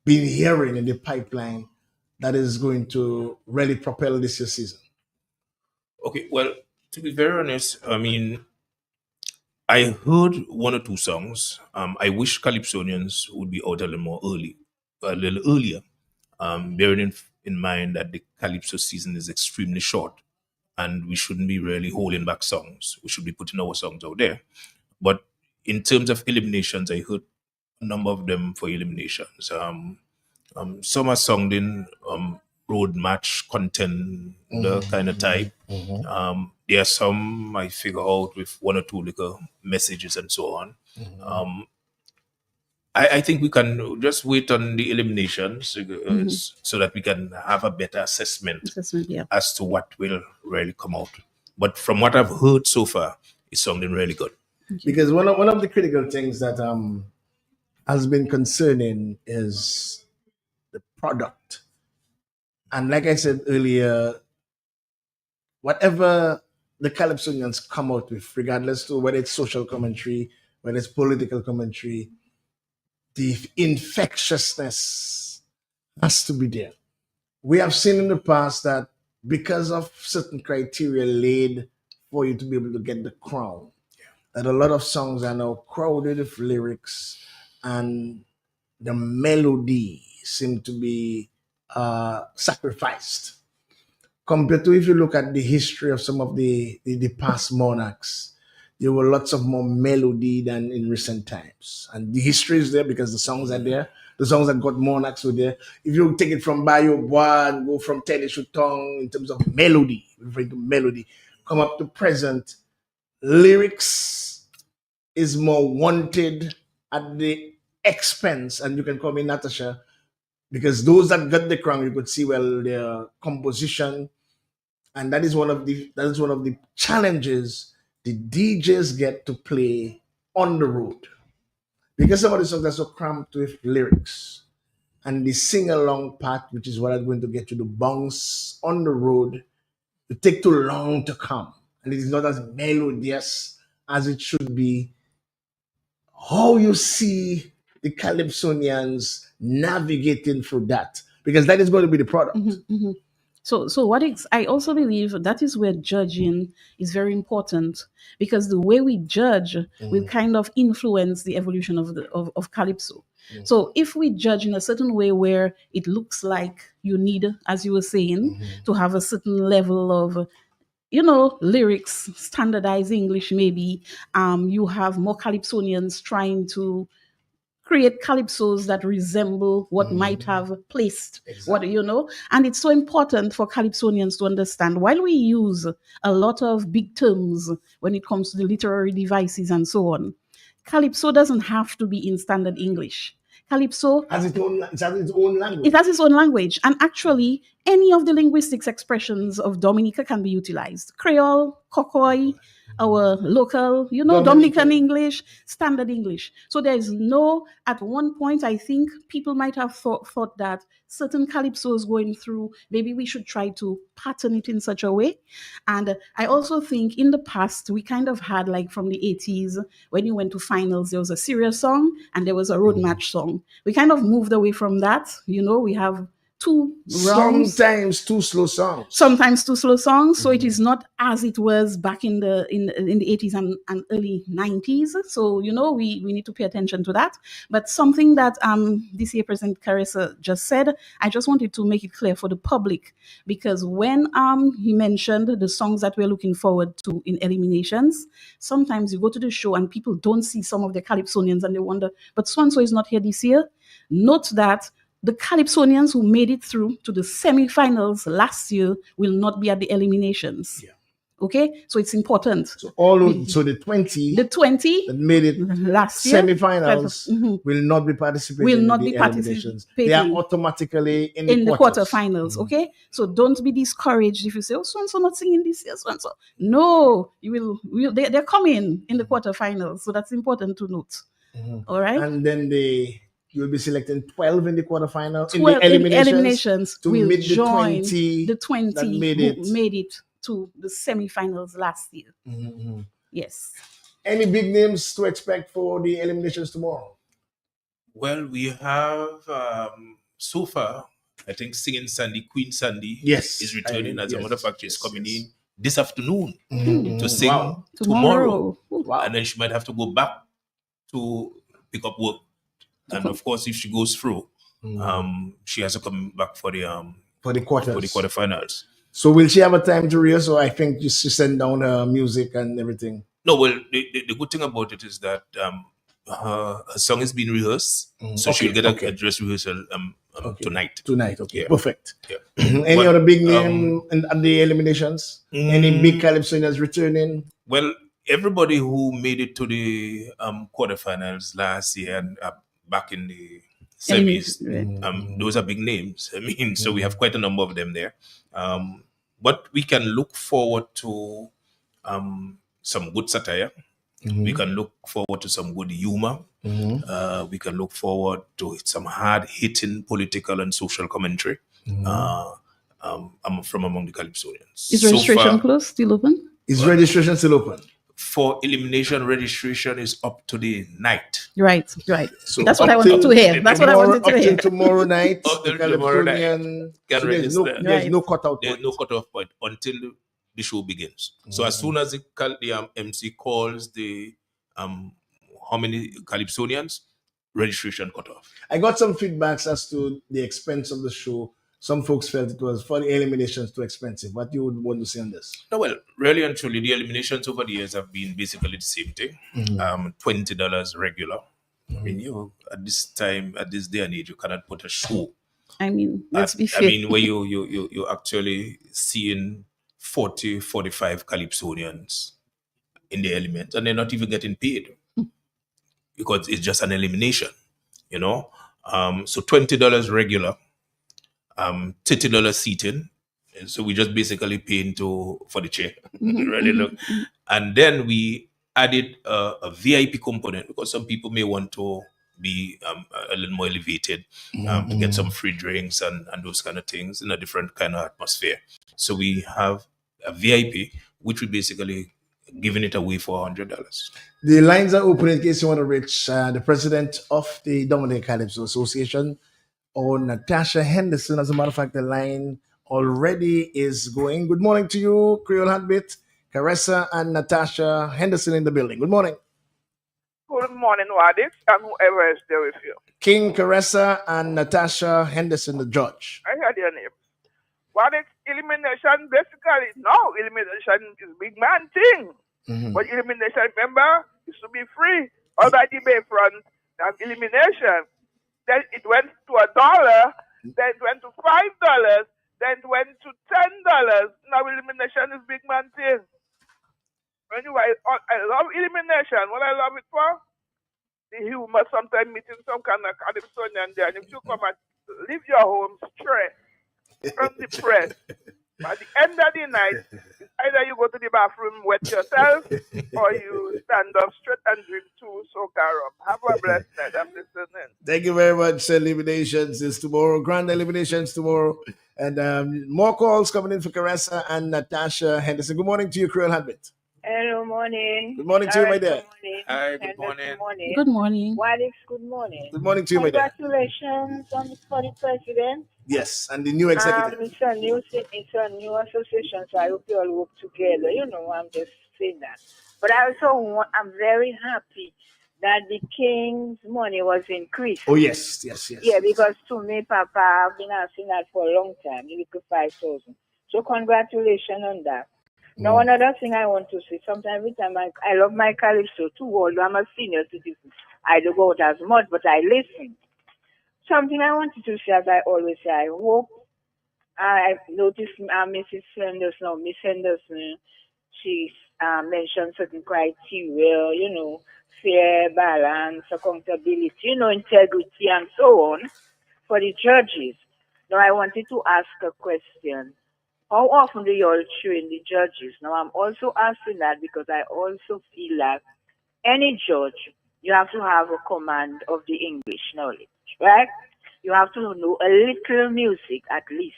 been hearing in the pipeline that is going to really propel this year's season? Okay, well, to be very honest, I mean, I heard one or two songs. I wish Calypsonians would be out a little earlier, bearing in mind that the Calypso season is extremely short, and we shouldn't be really holding back songs. We should be putting our songs out there. But in terms of eliminations, I heard a number of them for eliminations. Some are sounding road match contender kind of type. There are some I figure out with one or two little messages and so on. I think we can just wait on the eliminations so that we can have a better assessment Yeah. as to what will really come out. But from what I've heard so far, it's sounding really good. Because one of the critical things that has been concerning is the product. And like I said earlier, whatever the Calypsonians come out with, regardless to whether it's social commentary, whether it's political commentary, the infectiousness has to be there. We have seen in the past that because of certain criteria laid for you to be able to get the crown, that a lot of songs are now crowded with lyrics and the melody seem to be sacrificed. Compared to if you look at the history of some of the past monarchs, there were lots of more melody than in recent times. And the history is there because the songs are there. The songs that got monarchs were there. If you take it from Bayo Bois and go from Teddy Chutong in terms of melody, referring to melody, come up to present, lyrics is more wanted at the expense, and you can call me Natasha, because those that got the crown, you could see well their composition, and that is one of the challenges the DJs get to play on the road, because some of the songs are so cramped with lyrics, and the sing along part, which is what I'm going to get you to bounce on the road, it take too long to come, and it is not as melodious as it should be. How you see the Calypsonians navigating through that, because that is going to be the product. So I also believe that is where judging is very important, because the way we judge will kind of influence the evolution of calypso. So if we judge in a certain way where it looks like you need, as you were saying, to have a certain level of lyrics, standardized English, maybe you have more calypsonians trying to create calypsos that resemble what might have placed and it's so important for calypsonians to understand, while we use a lot of big terms when it comes to the literary devices and so on, calypso doesn't have to be in standard English. Calypso it has its own language. It has its own language. And actually, any of the linguistics expressions of Dominica can be utilized. Creole, Kokoi, our local, Dominican English, standard English. So there's at one point, I think people might have thought that certain calypsos going through, maybe we should try to pattern it in such a way. And I also think in the past, we kind of had, like from the 80s, when you went to finals, there was a serious song and there was a road match song. We kind of moved away from that. We have two rounds, sometimes two slow songs. So it is not as it was back in the 80s and early 90s. So we need to pay attention to that. But something that this year President Carissa just said, I just wanted to make it clear for the public, because when he mentioned the songs that we're looking forward to in eliminations, sometimes you go to the show and people don't see some of the calypsonians and they wonder, but so and so is not here this year. Note that the calypsonians who made it through to the semi-finals last year will not be at the eliminations. Yeah. Okay, so it's important. So the 20 that made it last year, semi-finals will not be participating. Will not in the be eliminations. participating. They are automatically in the quarterfinals. Okay, so don't be discouraged if you say, "Oh, so and so not singing this year, so and so." No, you will. They're coming in the quarterfinals, so that's important to note. All right, and then you will be selecting 12 in the quarterfinal. 12 in the eliminations to will meet join the 20 that made it to the semi-finals last year. Yes. Any big names to expect for the eliminations tomorrow? Well, we have so far, I think Singing Sandy, Queen Sandy, Yes, is returning. As a matter of fact, she's coming yes. in this afternoon to sing Wow. tomorrow. Wow. and then she might have to go back to pick up work. And of course, if she goes through, she has to come back For the for the quarters. quarterfinals. So will she have a time to rehearse? So I think just she send down her music and everything. No, well, the good thing about it is that her song is being rehearsed, so she'll get a dress rehearsal tonight. Tonight, okay, Yeah. perfect. Yeah. Any But, other big name in the eliminations? Any big calypsonians returning? Well, everybody who made it to the quarterfinals last year and back in the semis, those are big names. I mean, so we have quite a number of them there. But we can look forward to some good satire. We can look forward to some good humor. We can look forward to some hard-hitting political and social commentary from among the Calypsonians. Is registration closed? Still open? Is registration still open? For elimination, registration is up to the night. Right. So that's what I wanted to hear. That's what I wanted to Up hear. till tomorrow night, Up the till tomorrow night, Calypsonian. can So register. there's no cutout There's point. no cutoff point until the show begins. So as soon as the MC calls the how many Calypsonians, registration cutoff. I got some feedbacks as to the expense of the show. Some folks felt it was for the eliminations too expensive. What you would want to say on this? No, well, really and truly, the eliminations over the years have been basically the same thing. $20 regular. I mean, at this time, at this day and age, you cannot put a show. I mean, let's be fair. I mean, where you actually seeing 40, 45 Calypsonians in the element, and they're not even getting paid because it's just an elimination, So $20 regular, $30 seating. And so we just basically paying for the chair. Really look. And then we added a VIP component because some people may want to be a little more elevated to get some free drinks and those kind of things in a different kind of atmosphere. So we have a VIP, which we basically giving it away for $100. The lines are open in case you want to reach the president of the Dominican Calypso Association, or Natasha Henderson. As a matter of fact, the line already is going. Good morning to you, Creole Heartbeat, Caressa and Natasha Henderson in the building. Good morning. Good morning, Wadix, and whoever is there with you. King, Caressa, and Natasha Henderson, the judge. I heard your name. Wadix, elimination, basically, no, elimination is big man thing. But elimination, remember, used to be free. All by the Bayfront, elimination. Then it went to $1, then it went to $5, then it went to $10. Now elimination is big man thing. Anyway, I love elimination. What I love it for? The humor, sometimes meeting some kind of Calypsonian there. And if you come and leave your home stressed and depressed, by the end of the night, it's either you go to the bathroom, wet yourself, or you stand up straight and drink 2 soca rum. Have a blessed night. I'm listening. Thank you very much. Eliminations is tomorrow. Grand eliminations tomorrow. And more calls coming in for Caressa and Natasha Henderson. Good morning to you, Creole Heartbeat. Hello, morning. Good morning to you, my dear. Hi, good morning. Good morning. Wadix, good morning. Good morning to you, my dear. Congratulations for the president. Yes, and the new executive. It's a new association, so I hope you all work together. I'm just saying that. But I'm very happy that the king's money was increased. Oh, yes. Yeah, because to me, Papa, I've been asking that for a long time, maybe 5,000. So congratulations on that. Now, another thing I want to say, sometimes every time I love my calypso too, although I'm a senior citizen. I don't go out as much, but I listen. Something I wanted to say, as I always say, I hope I noticed Mrs. Henderson, Miss Henderson, she mentioned certain criteria, fair, balance, accountability, integrity, and so on for the judges. Now, I wanted to ask a question. How often do you all train the judges? Now, I'm also asking that because I also feel that any judge, you have to have a command of the English knowledge, right? You have to know a little music at least.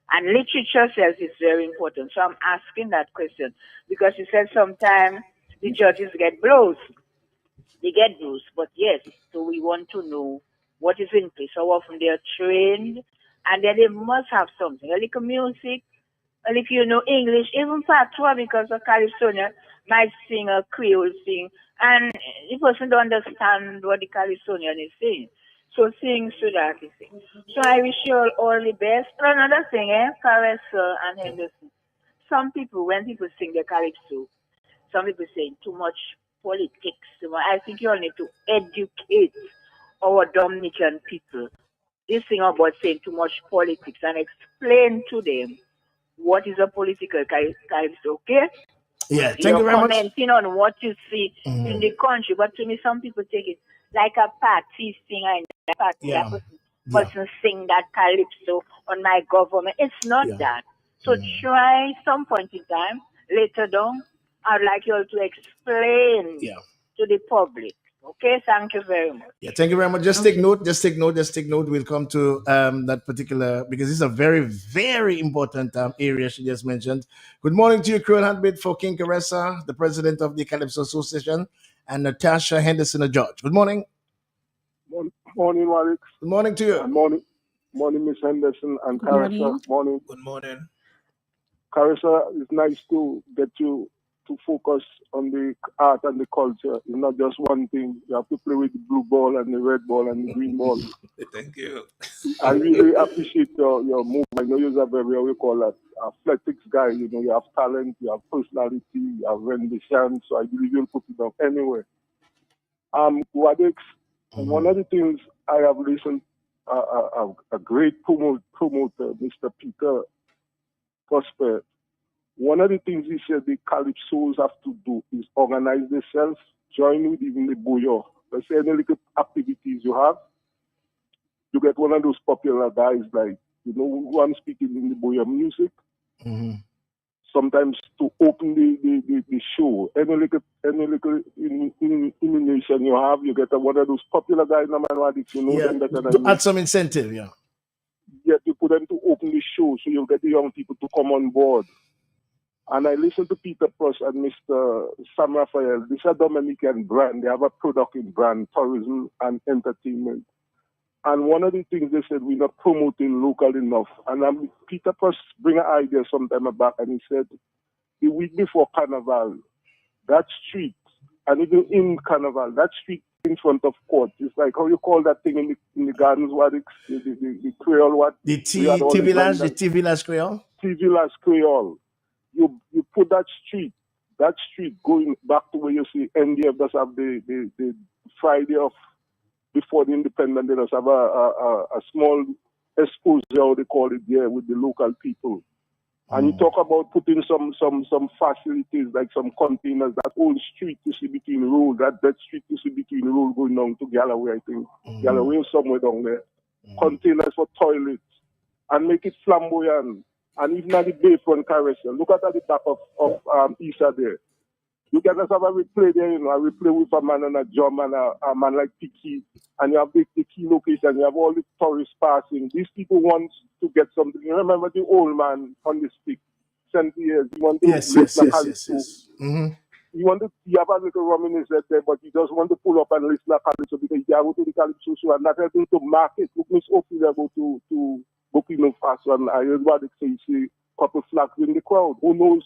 And literature says it's very important. So I'm asking that question because you said sometimes the judges get blows. They get blows, but yes, so we want to know what is in place, how often they are trained, and then they must have something, a little music, And if you know English, even patois, because a Calypsonian might sing a Creole sing, and the person don't understand what the Calypsonian is saying. So sing so that he sing. So I wish you all the best. Another thing, Caressa and Henderson. Some people, when people sing the Calypso, some people say too much politics. I think you all need to educate our Dominican people. This thing about saying too much politics and explain to them what is a political calypso, okay? Yeah, thank You're you very much. commenting on what you see in the country, but to me, some people take it like a party singer in that party. Yeah. That person sing that calypso on my government. It's not Yeah. that. So try some point in time, later on, I'd like you all to explain to the public. Okay, thank you very much. Yeah, thank you very much. Just take note. Just take note. Just take note. We'll come to that particular because this is a very, very important area she just mentioned. Good morning to you, Creole Heartbeat, for King Caressa, the president of the Calypso Association, and Natasha Henderson, a judge. Good morning. Morning, Alex. Good morning to you. Morning, Miss Henderson and Caressa. Morning. Good morning. Caressa, it's nice to get you to focus on the art and the culture. It's not just one thing. You have to play with the blue ball and the red ball and the green ball. Thank you. I really appreciate your move. I know you're a very, we call that, athletics guy. You know, you have talent, you have personality, you have rendition. So I believe you'll put it up anywhere. Wadix, one of the things I have listened a great promoter, Mr. Peter Prosper. One of the things he said the Calypsos have to do is organize themselves, join with even the Boyo. Let's say any little activities you have, you get one of those popular guys like, you know, who I'm speaking in the Boyo music. Sometimes to open the show, any little illumination you have, you get one of those popular guys, no matter what, if you know them better than me. Add some incentive, Yeah, you put them to open the show so you'll get the young people to come on board. And I listened to Peter Pross and Mr. Sam Raphael. This is a Dominican brand. They have a product in brand, tourism and entertainment. And one of the things they said, we're not promoting local enough. And Peter Pross bring an idea some time back, and he said, the week before Carnival, that street, and even in Carnival, that street in front of court, it's like, how you call that thing in the gardens, what it's, the Creole, what? The T Village Creole? T Village Creole. You put that street going back to where you see NDF does have the Friday of before the independence, they just have a small exposure, they call it there, with the local people. And you talk about putting some facilities like some containers, that whole street you see between the road, that street you see between the road going down to Galloway, I think. Galloway is somewhere down there. Containers for toilets and make it flamboyant. And even at the Bayfront Caressa, look at the back of Isa there. You can just have a replay there, you know, a replay with a man on a drum and a man like Tiki, and you have the key location, you have all the tourists passing. These people want to get something. You remember the old man on the stick, 70 years, he want to yes. He want to have a little reminiscence there, but he just want to pull up and listen to Calypso because he go to the Calypso show and not able to market. Look, Miss Ophelia go to Burkina Faso, and I heard what they say, see a couple flags in the crowd. Who knows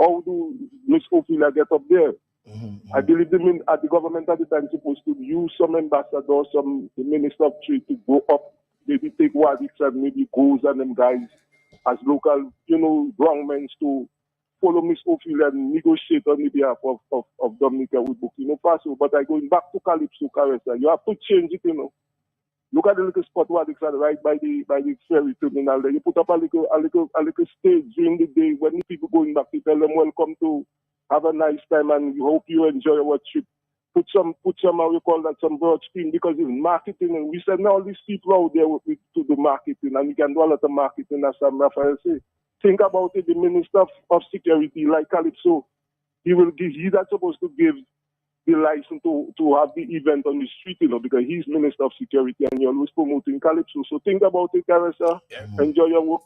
how do Miss Ophelia get up there? I believe the government at the time supposed to use some ambassadors, the minister of trade to go up, maybe take Wadix and maybe Goes and them guys as local, you know, groundmen to follow Miss Ophelia and negotiate on the behalf of Dominica with Burkina Faso. But I going back to Calypso Caressa, you have to change it, you know. Look at the little spot Wadix are right by the ferry terminal there. You put up a little stage during the day when the people going back, you tell them welcome to have a nice time and we hope you enjoy our trip. Put some how you call that, some broad screen, because it's marketing, and we send all these people out there to do marketing, and we can do a lot of marketing, as Sam Raphael say. Think about it, the Minister of Security, like Calypso, he's not supposed to give the license to have the event on the street, you know, because he's Minister of Security and you're always promoting Calypso. So think about it, Caressa. Enjoy your work.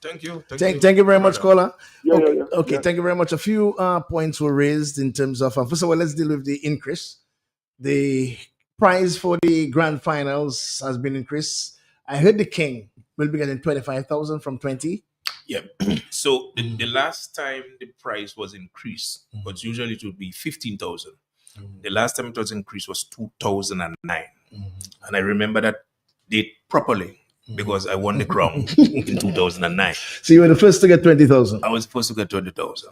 Thank you. Thank you very much, caller. Okay, Yeah. thank you very much. A few points were raised in terms of, first of all, let's deal with the increase. The prize for the grand finals has been increased. I heard the King will be getting 25,000 from 20. Yeah. So the last time the price was increased, because usually it would be 15,000. The last time it was increased was 2009. And I remember that date properly because I won the crown in 2009. So you were the first to get 20,000. I was supposed to get 20,000.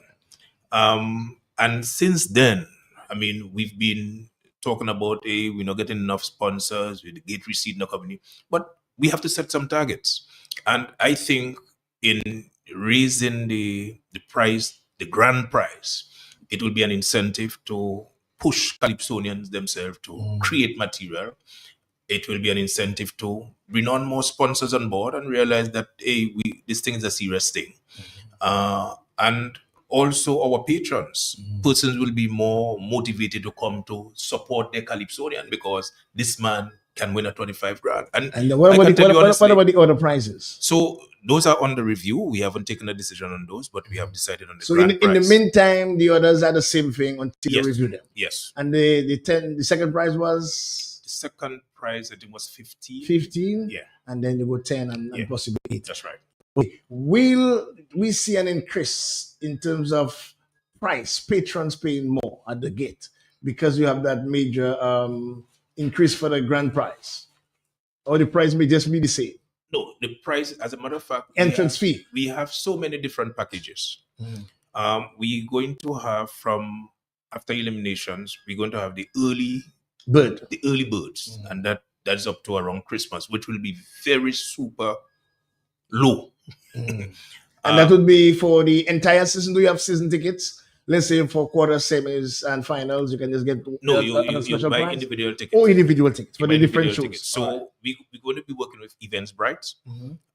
And since then, I mean, we've been talking about we're not getting enough sponsors, with the gate receipt not coming in, but we have to set some targets. And I think in raising the price, the grand prize, it will be an incentive to push Calypsonians themselves to create material. It will be an incentive to bring on more sponsors on board and realize that this thing is a serious thing. And also our patrons, persons will be more motivated to come to support their Calypsonian because this man can win a 25 grand. And what about the other prizes? So those are under review. We haven't taken a decision on those, but we have decided on the so grand prize. In the meantime, the others are the same thing until you review them. Yes. And the second prize was? The second prize, I think, was 15. 15? Yeah. And then you go 10 and possibly 8. That's right. Okay. Will we see an increase in terms of price, patrons paying more at the gate because you have that major increase for the grand prize? Or the price may just be the same? No, the price, as a matter of fact, entrance fee. We have so many different packages. We're going to have from after eliminations, we're going to have the early birds, and that is up to around Christmas, which will be very super low. And that would be for the entire season. Do you have season tickets? Let's say for quarter, semis, and finals, you can just get you buy individual tickets. Oh, individual tickets for the different shows. Tickets. So we're going to be working with Events Bright,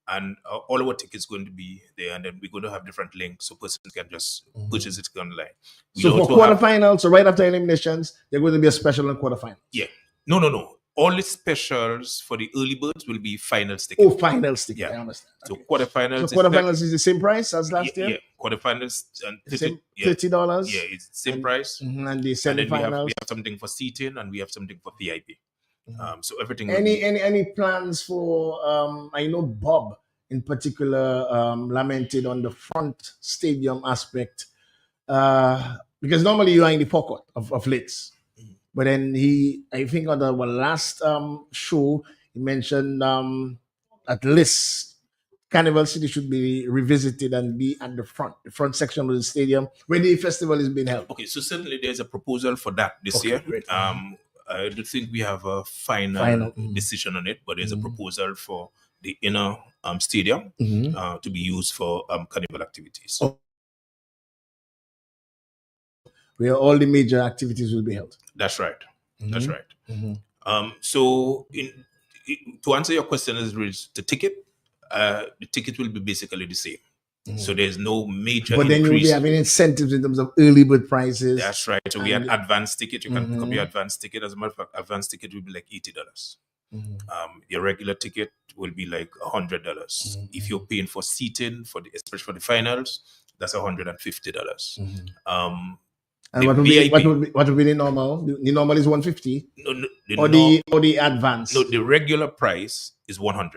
and all our tickets going to be there, and then we're going to have different links so persons can just purchase it online. So for quarterfinals, so right after eliminations, there's going to be a special on quarterfinals. Yeah. No. All the specials for the early birds will be finals tickets. Oh, finals tickets. Yeah. I understand. So quarterfinals. So quarterfinals is the same price as last year? Yeah. Quarterfinals and $30. Yeah, it's the same price. And the semifinals. And then we have something for seating and we have something for VIP. So everything. Any plans for? I know Bob in particular lamented on the front stadium aspect because normally you are in the pocket of Litz. But then I think on our last show, he mentioned at least Carnival City should be revisited and be at the front section of the stadium where the festival is being held. Okay, so certainly there's a proposal for that this year. Great. I don't think we have a final decision on it, but there's a proposal for the inner stadium to be used for carnival activities. Where all the major activities will be held. That's right. That's right. So to answer your question as the ticket will be basically the same. So there's no major but then increase. You'll be having incentives in terms of early bird prices. That's right. So we had advanced ticket. You can pick up your advanced ticket. As a matter of fact, advanced ticket will be like $80. Your regular ticket will be like $100. If you're paying for seating especially for the finals, that's $150. And what would be the normal? The normal is $150. Or the advance. No, the regular price is $100.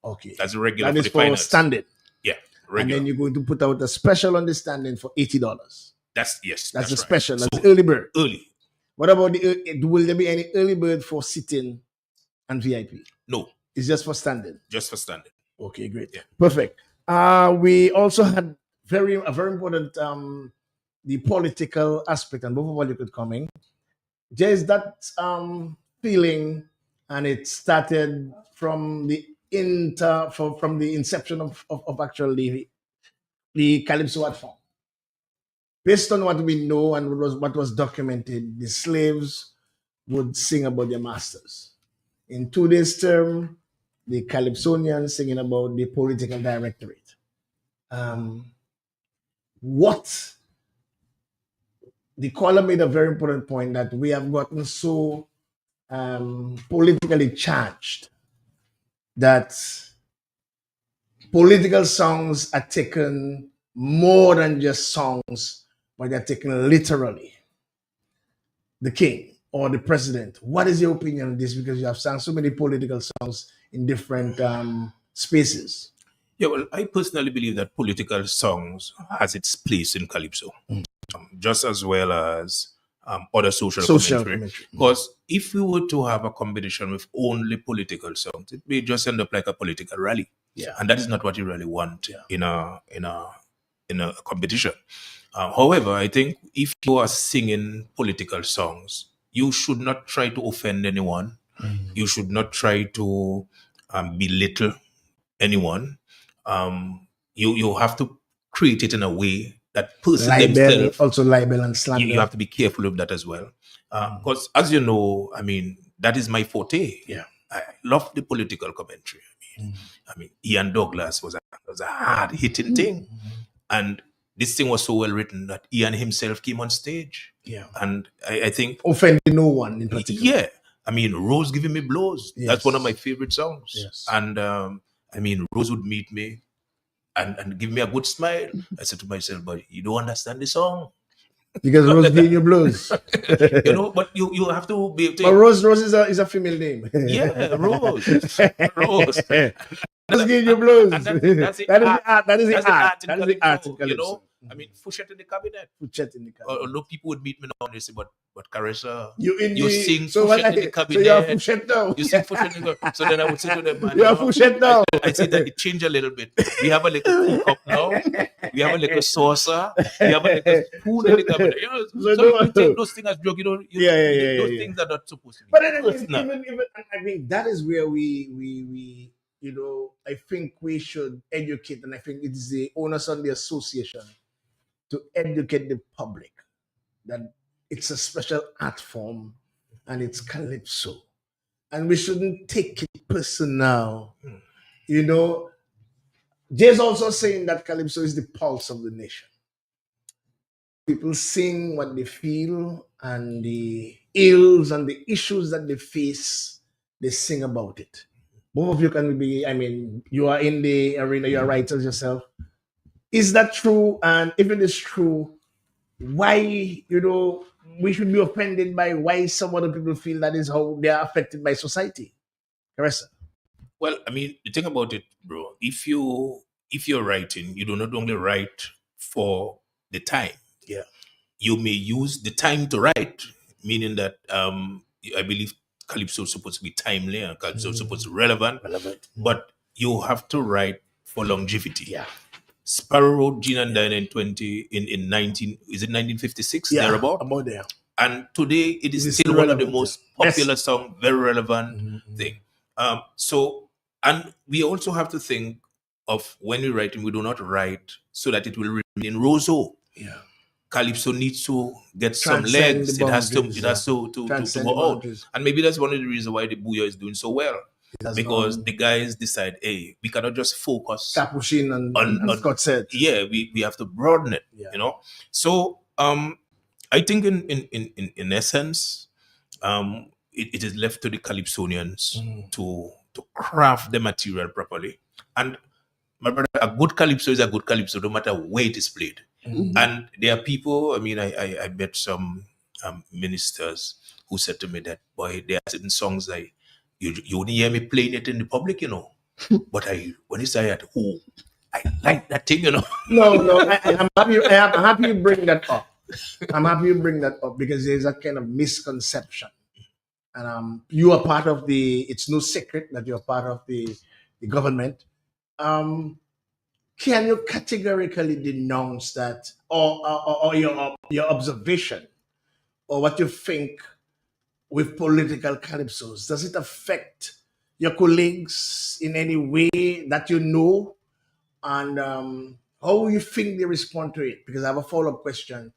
Okay, that's the regular. That is for standard. Yeah, regular. And then you're going to put out a special on the standing for $80. That's a special. That's the early bird. Early. What about will there be any early bird for sitting and VIP? No, it's just for standing. Just for standing. Okay, great. Yeah. Perfect. We also had a very important. The political aspect, and both of you could come in. There's that feeling, and it started from the inception of actually the Calypso art form. Based on what we know and what was documented, the slaves would sing about their masters. In today's term, the Calypsonians singing about the political directorate. The caller made a very important point that we have gotten so politically charged that political songs are taken more than just songs, but they're taken literally. The king or the president. What is your opinion on this? Because you have sung so many political songs in different spaces. Yeah, well, I personally believe that political songs has its place in calypso, just as well as other social commentary. Because if we were to have a competition with only political songs, it may just end up like a political rally. Yeah. And that is not what you really want in a competition. However, I think if you are singing political songs, you should not try to offend anyone. You should not try to belittle anyone. You have to create it in a way that person themselves. Also libel and slander. You have to be careful of that as well, because as you know, I mean, that is my forte. Yeah, I love the political commentary. I mean, Ian Douglas was a hard hitting thing, and this thing was so well written that Ian himself came on stage. Yeah, and I think offending no one in particular. Yeah, I mean, Rose Giving Me Blows. Yes. That's one of my favorite songs. Yes. And I mean, Rose would meet me and give me a good smile. I said to myself, but you don't understand the song. Because Rose Giving You Blows. You know, but you have to be able to... But Rose is a female name. Yeah, Rose. Rose. Rose Giving You Blows. That is the art. That is the art. You know, I mean, Fouchette in the cabinet. Fouchette in the cabinet. Although people would meet me now and they say, but Carissa, you sing Fouchette in the cabinet. So you are Fouchette now. You sing Fouchette in the cabinet. So then I would say to them, man, you are Fouchette now. I say that it changed a little bit. We have a little cup now. We have a little saucer. We have a little spoon in the cabinet. You know, so you take those things as joke. You know, those things are not supposed to be. But even I mean, that is where we you know, I think we should educate, and I think it's the onus on the association to educate the public that it's a special art form and it's calypso. And we shouldn't take it personal. You know, Jay's also saying that calypso is the pulse of the nation. People sing what they feel and the ills and the issues that they face, they sing about it. Both of you can be, I mean, you are in the arena, you are writers yourself. Is that true? And if it is true, why, you know, we should be offended by why some other people feel that is how they are affected by society? Carissa. Well, I mean, the thing about it, bro, if you're writing, you do not only write for the time. Yeah. You may use the time to write, meaning that I believe calypso is supposed to be timely and calypso is supposed to be relevant. But you have to write for longevity. Yeah. Sparrow wrote Gene and Diana in 1956? Yeah, thereabout? about there. And today it is still one of the most popular songs, very relevant thing. So, and we also have to think of when we're writing, we do not write so that it will remain in Roseau. Yeah. Calypso needs to get some legs. It has to go out. And maybe that's one of the reasons why the Booyah is doing so well. Because the guys decide, hey, we cannot just focus Capuchin and Scott said. Yeah, we have to broaden it, you know. So I think in essence, it is left to the Calypsonians to craft the material properly. And my brother, a good calypso is a good calypso, no matter where it is played. And there are people, I mean, I met some ministers who said to me that, boy, there are certain songs you only hear me playing it in the public, you know. But when it's at home, I like that thing, you know. No, I'm happy you bring that up. I'm happy you bring that up because there's a kind of misconception. And you are part of it's no secret that you're part of the government. Can you categorically denounce that or your observation or what you think with political calypsos? Does it affect your colleagues in any way that you know? And how you think they respond to it? Because I have a follow-up question.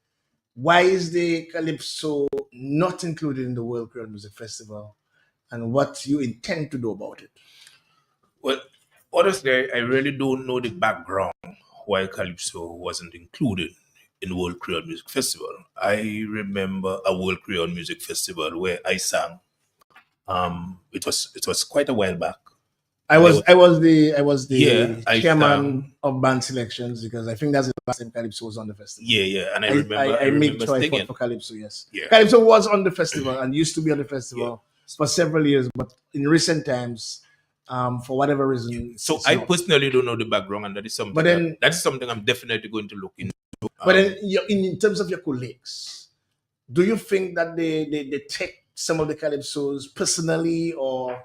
Why is the calypso not included in the World Creole Music Festival? And what you intend to do about it? Well, honestly, I really don't know the background why calypso wasn't included in the World Creole Music Festival. I remember a World Creole Music Festival where I sang. It was quite a while back. I was the chairman of band selections because I think that's the last time Calypso was on the festival. Yeah, and I made sure I fought for Calypso. Yes, yeah. Calypso was on the festival and used to be on the festival for several years, but in recent times, for whatever reason. So I personally don't know the background, and that is something. But then that is something I'm definitely going to look into. But then, in terms of your colleagues, do you think that they take some of the calypsos personally, or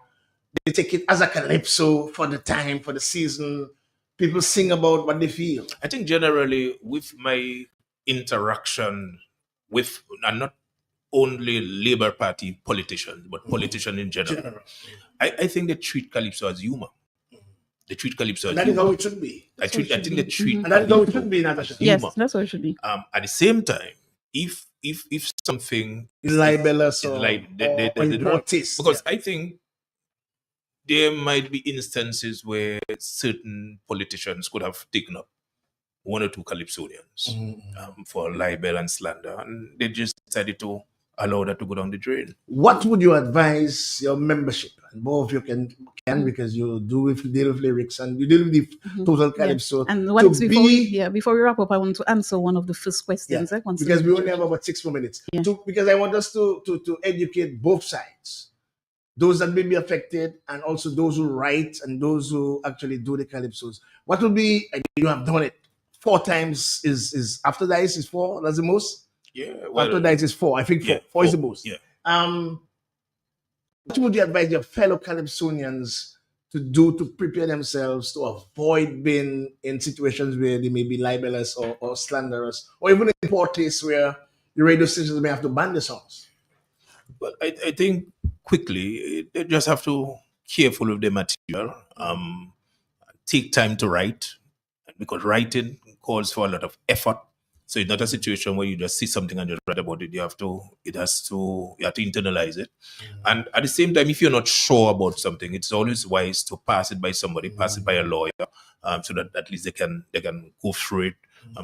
they take it as a calypso for the time, for the season? People sing about what they feel. I think generally with my interaction with, and not only Labour Party politicians, but politicians in general. I think they treat calypso as humor. They treat calypso as that humor. Is how it should be. I think they treat and that is how it should be, Natasha. Yes, that's what it should be. At the same time, if something is libelous or because I think there might be instances where certain politicians could have taken up one or two calypsonians for libel and slander, and they just decided to allow that to go down the drain. What would you advise your membership? And both of you can because you deal with lyrics and you deal with the total calypso. Yeah. And before we wrap up, I want to answer one of the first questions. Because we only have about 6 more minutes. Yeah. Because I want us to educate both sides. Those that may be affected, and also those who write and those who actually do the calypsos. What would be, you have done it 4 times, is after that is 4, that's the most? Yeah. Well, after that is 4. I think 4. 4 is the most. Yeah. What would you advise your fellow calypsonians to do to prepare themselves to avoid being in situations where they may be libelous or slanderous, or even in poor taste where the radio stations may have to ban the songs? Well, I think quickly, they just have to careful with the material. Take time to write, because writing calls for a lot of effort. So it's not a situation where you just see something and just write about it. You have to internalize it. And at the same time, if you're not sure about something, it's always wise to pass it by somebody, pass it by a lawyer, so that at least they can go through it.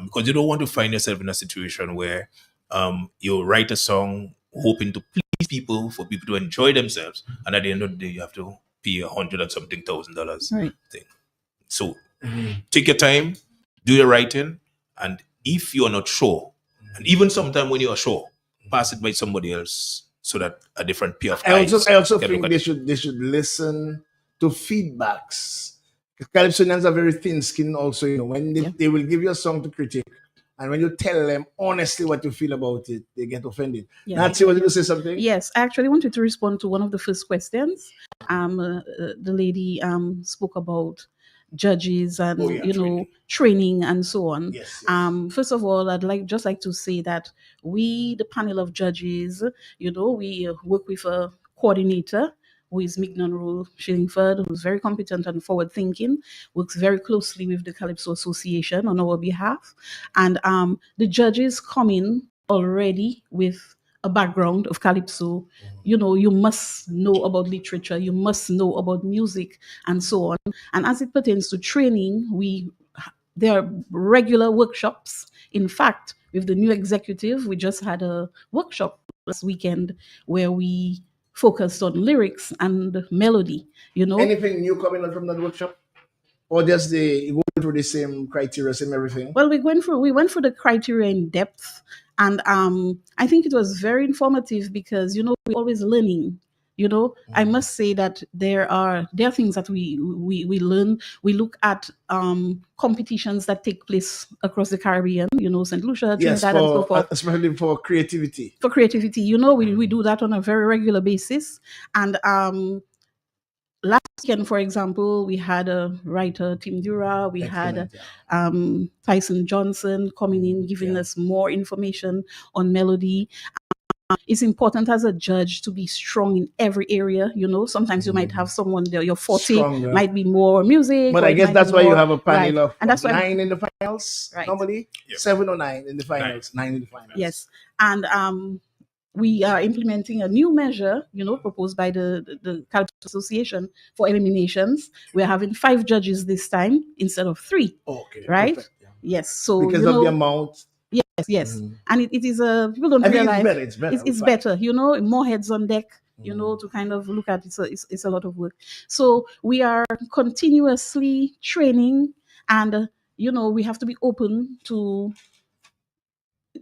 Because you don't want to find yourself in a situation where you write a song hoping to please people, for people to enjoy themselves, and at the end of the day, you have to pay $100 and something thousand right. thing. So take your time, do your writing, and if you are not sure, and even sometime when you are sure, pass it by somebody else so that a different pair of eyes. I also think they should listen to feedbacks. Calypsonians are very thin-skinned also, when they will give you a song to critique, and when you tell them honestly what you feel about it, they get offended. Nancy, wanted to say something? Yes, I actually wanted to respond to one of the first questions. The lady spoke about judges and training and so on. Yes. First of all, I'd like to say that we, the panel of judges, we work with a coordinator who is Mignon Rule Shillingford, who's very competent and forward thinking, works very closely with the Calypso Association on our behalf. And the judges come in already with a background of calypso. You must know about literature, you must know about music, and so on. And as it pertains to training, there are regular workshops. In fact, with the new executive, we just had a workshop last weekend where we focused on lyrics and melody. Anything new coming out from that workshop? Or just you go through the same criteria, same everything? Well, we went through the criteria in depth, and I think it was very informative because we're always learning. I must say that there are things that we learn. We look at competitions that take place across the Caribbean, St. Lucia, Trinidad, and so forth. Especially for creativity. For creativity, we do that on a very regular basis. And last weekend, for example, we had a writer, Tim Dura. We had Tyson Johnson coming in, giving us more information on melody. It's important as a judge to be strong in every area. Sometimes you might have someone there, your forte might be more music. But I guess that's why you have a panel of and that's 9 in the finals, normally. 7 or 9 in the finals. 9 in the finals. Yes. And we are implementing a new measure, proposed by the Calypso Association for eliminations. We're having 5 judges this time instead of 3. Okay. Right? Perfect, Yes. So because of the amount. Yes. And it is people don't realize it's better. It's better, more heads on deck, to kind of look at. It's a lot of work. So we are continuously training, and we have to be open to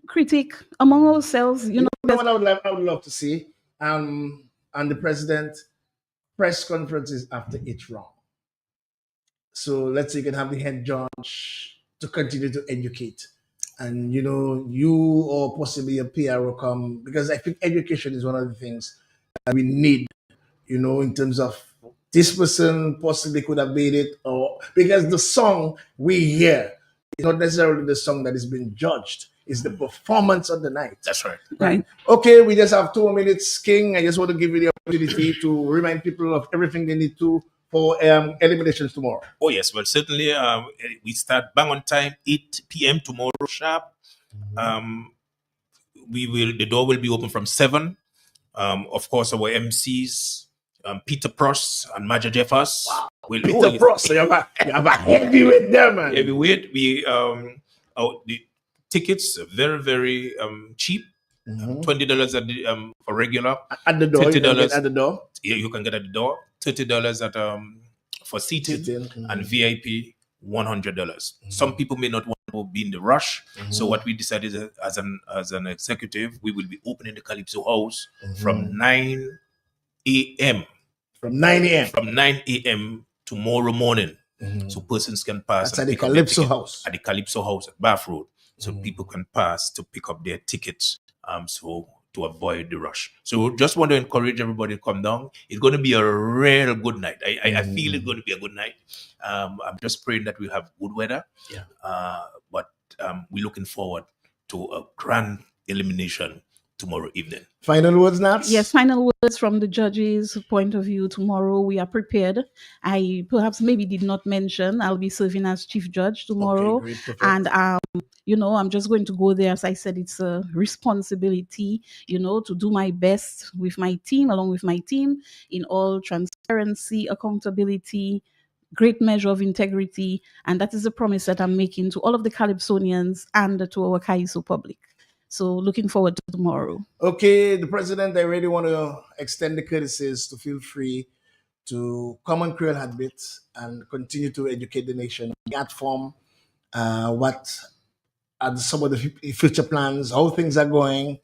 critique among ourselves. What I would love to see, and the president press conferences after each round. So let's say you can have the head judge to continue to educate. And you or possibly a PR will come, because I think education is one of the things that we need, in terms of this person possibly could have made it, or because the song we hear is not necessarily the song that is being judged, it's the performance of the night. That's right. Right. Okay, we just have 2 minutes, King. I just want to give you the opportunity to remind people of everything they need to for eliminations tomorrow. Oh yes, well certainly we start bang on time, 8 p.m. tomorrow sharp. The door will be open from 7. Of course, our MCs, Peter Pross and Major Jeffers. Wow. Peter Pross, you have a heavyweight there, man. Heavyweight. The tickets are very, very cheap. $20 at the for regular. At the door. $30 at the door. Yeah, you can get at the door. $30 at for seating. And VIP $100. Some people may not want to be in the rush. So what we decided as an executive, we will be opening the Calypso House from 9 a.m. From 9 a.m. From 9 a.m. tomorrow morning. So persons can pass. That's at the Calypso House. At the Calypso House at Bath Road. So people can pass to pick up their tickets. So to avoid the rush. So just want to encourage everybody to come down. It's going to be a real good night. I feel it's going to be a good night. I'm just praying that we have good weather. Yeah. But we're looking forward to a grand elimination tomorrow evening. Final words, Nats? Yes, final words from the judges' point of view. Tomorrow we are prepared. I perhaps maybe did not mention I'll be serving as chief judge tomorrow. Okay, great, and I'm just going to go there. As I said, it's a responsibility, to do my best with my team, along with my team, in all transparency, accountability, great measure of integrity. And that is a promise that I'm making to all of the Calypsonians and to our Kaiso public. So looking forward to tomorrow. Okay, the president, I really want to extend the courtesies to feel free to come on Creole Heartbeat and continue to educate the nation on the art form, what are some of the future plans, how things are going,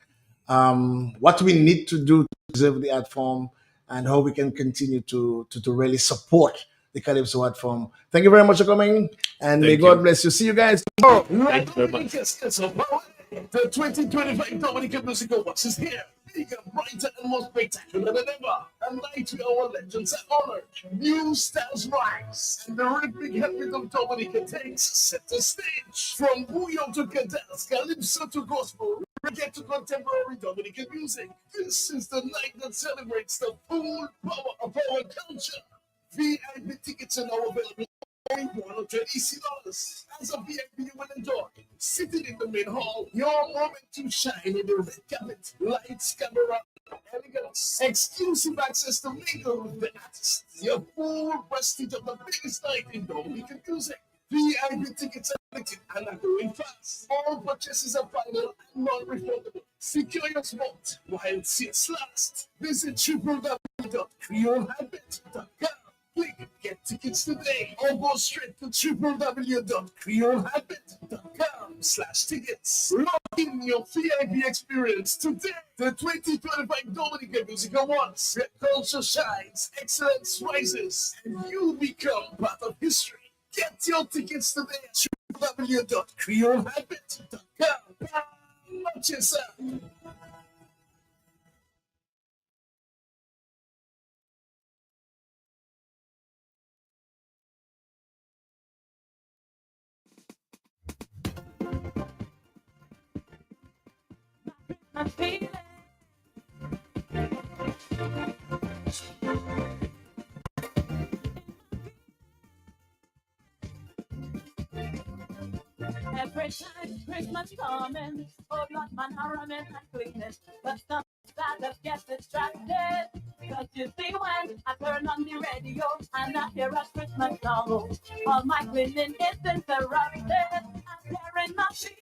what we need to do to preserve the art form, and how we can continue to really support the Calypso art form. Thank you very much for coming, and may God bless you. See you guys tomorrow. Thank you very much. The 2025 Dominican Music Awards is here. Bigger, brighter, and more spectacular than ever. A night where our legends are honored, new stars rise, and the rhythmic heartbeat of Dominica takes center stage. From bouillon to cadence, calypso to gospel, reggae to contemporary Dominican music. This is the night that celebrates the full power of our culture. VIP tickets are now available. $180. As a VIP, you will enjoy sitting in the main hall, your moment to shine in the red carpet, lights, camera, elegance, exclusive access to mingle with the artists, your full prestige of the biggest night in Dominican music. VIP tickets are limited and are going fast. All purchases are final and non-refundable. Secure your spot while seats last. Visit www.creoleheartbeat.com. Click Get Tickets today or go straight to www.creoleheartbeat.com/tickets. Lock in your VIP experience today. The 2025 Dominican Music Awards, where culture shines, excellence rises, and you become part of history. Get your tickets today at www.creoleheartbeat.com. Watch yourself. I'm feeling every time Christmas coming, oh Lord, man, hurry and clean it. But sometimes I get distracted. Cause you see when I turn on the radio and I hear a Christmas song, all my cleaning is interrupted. I'm tearing my feet.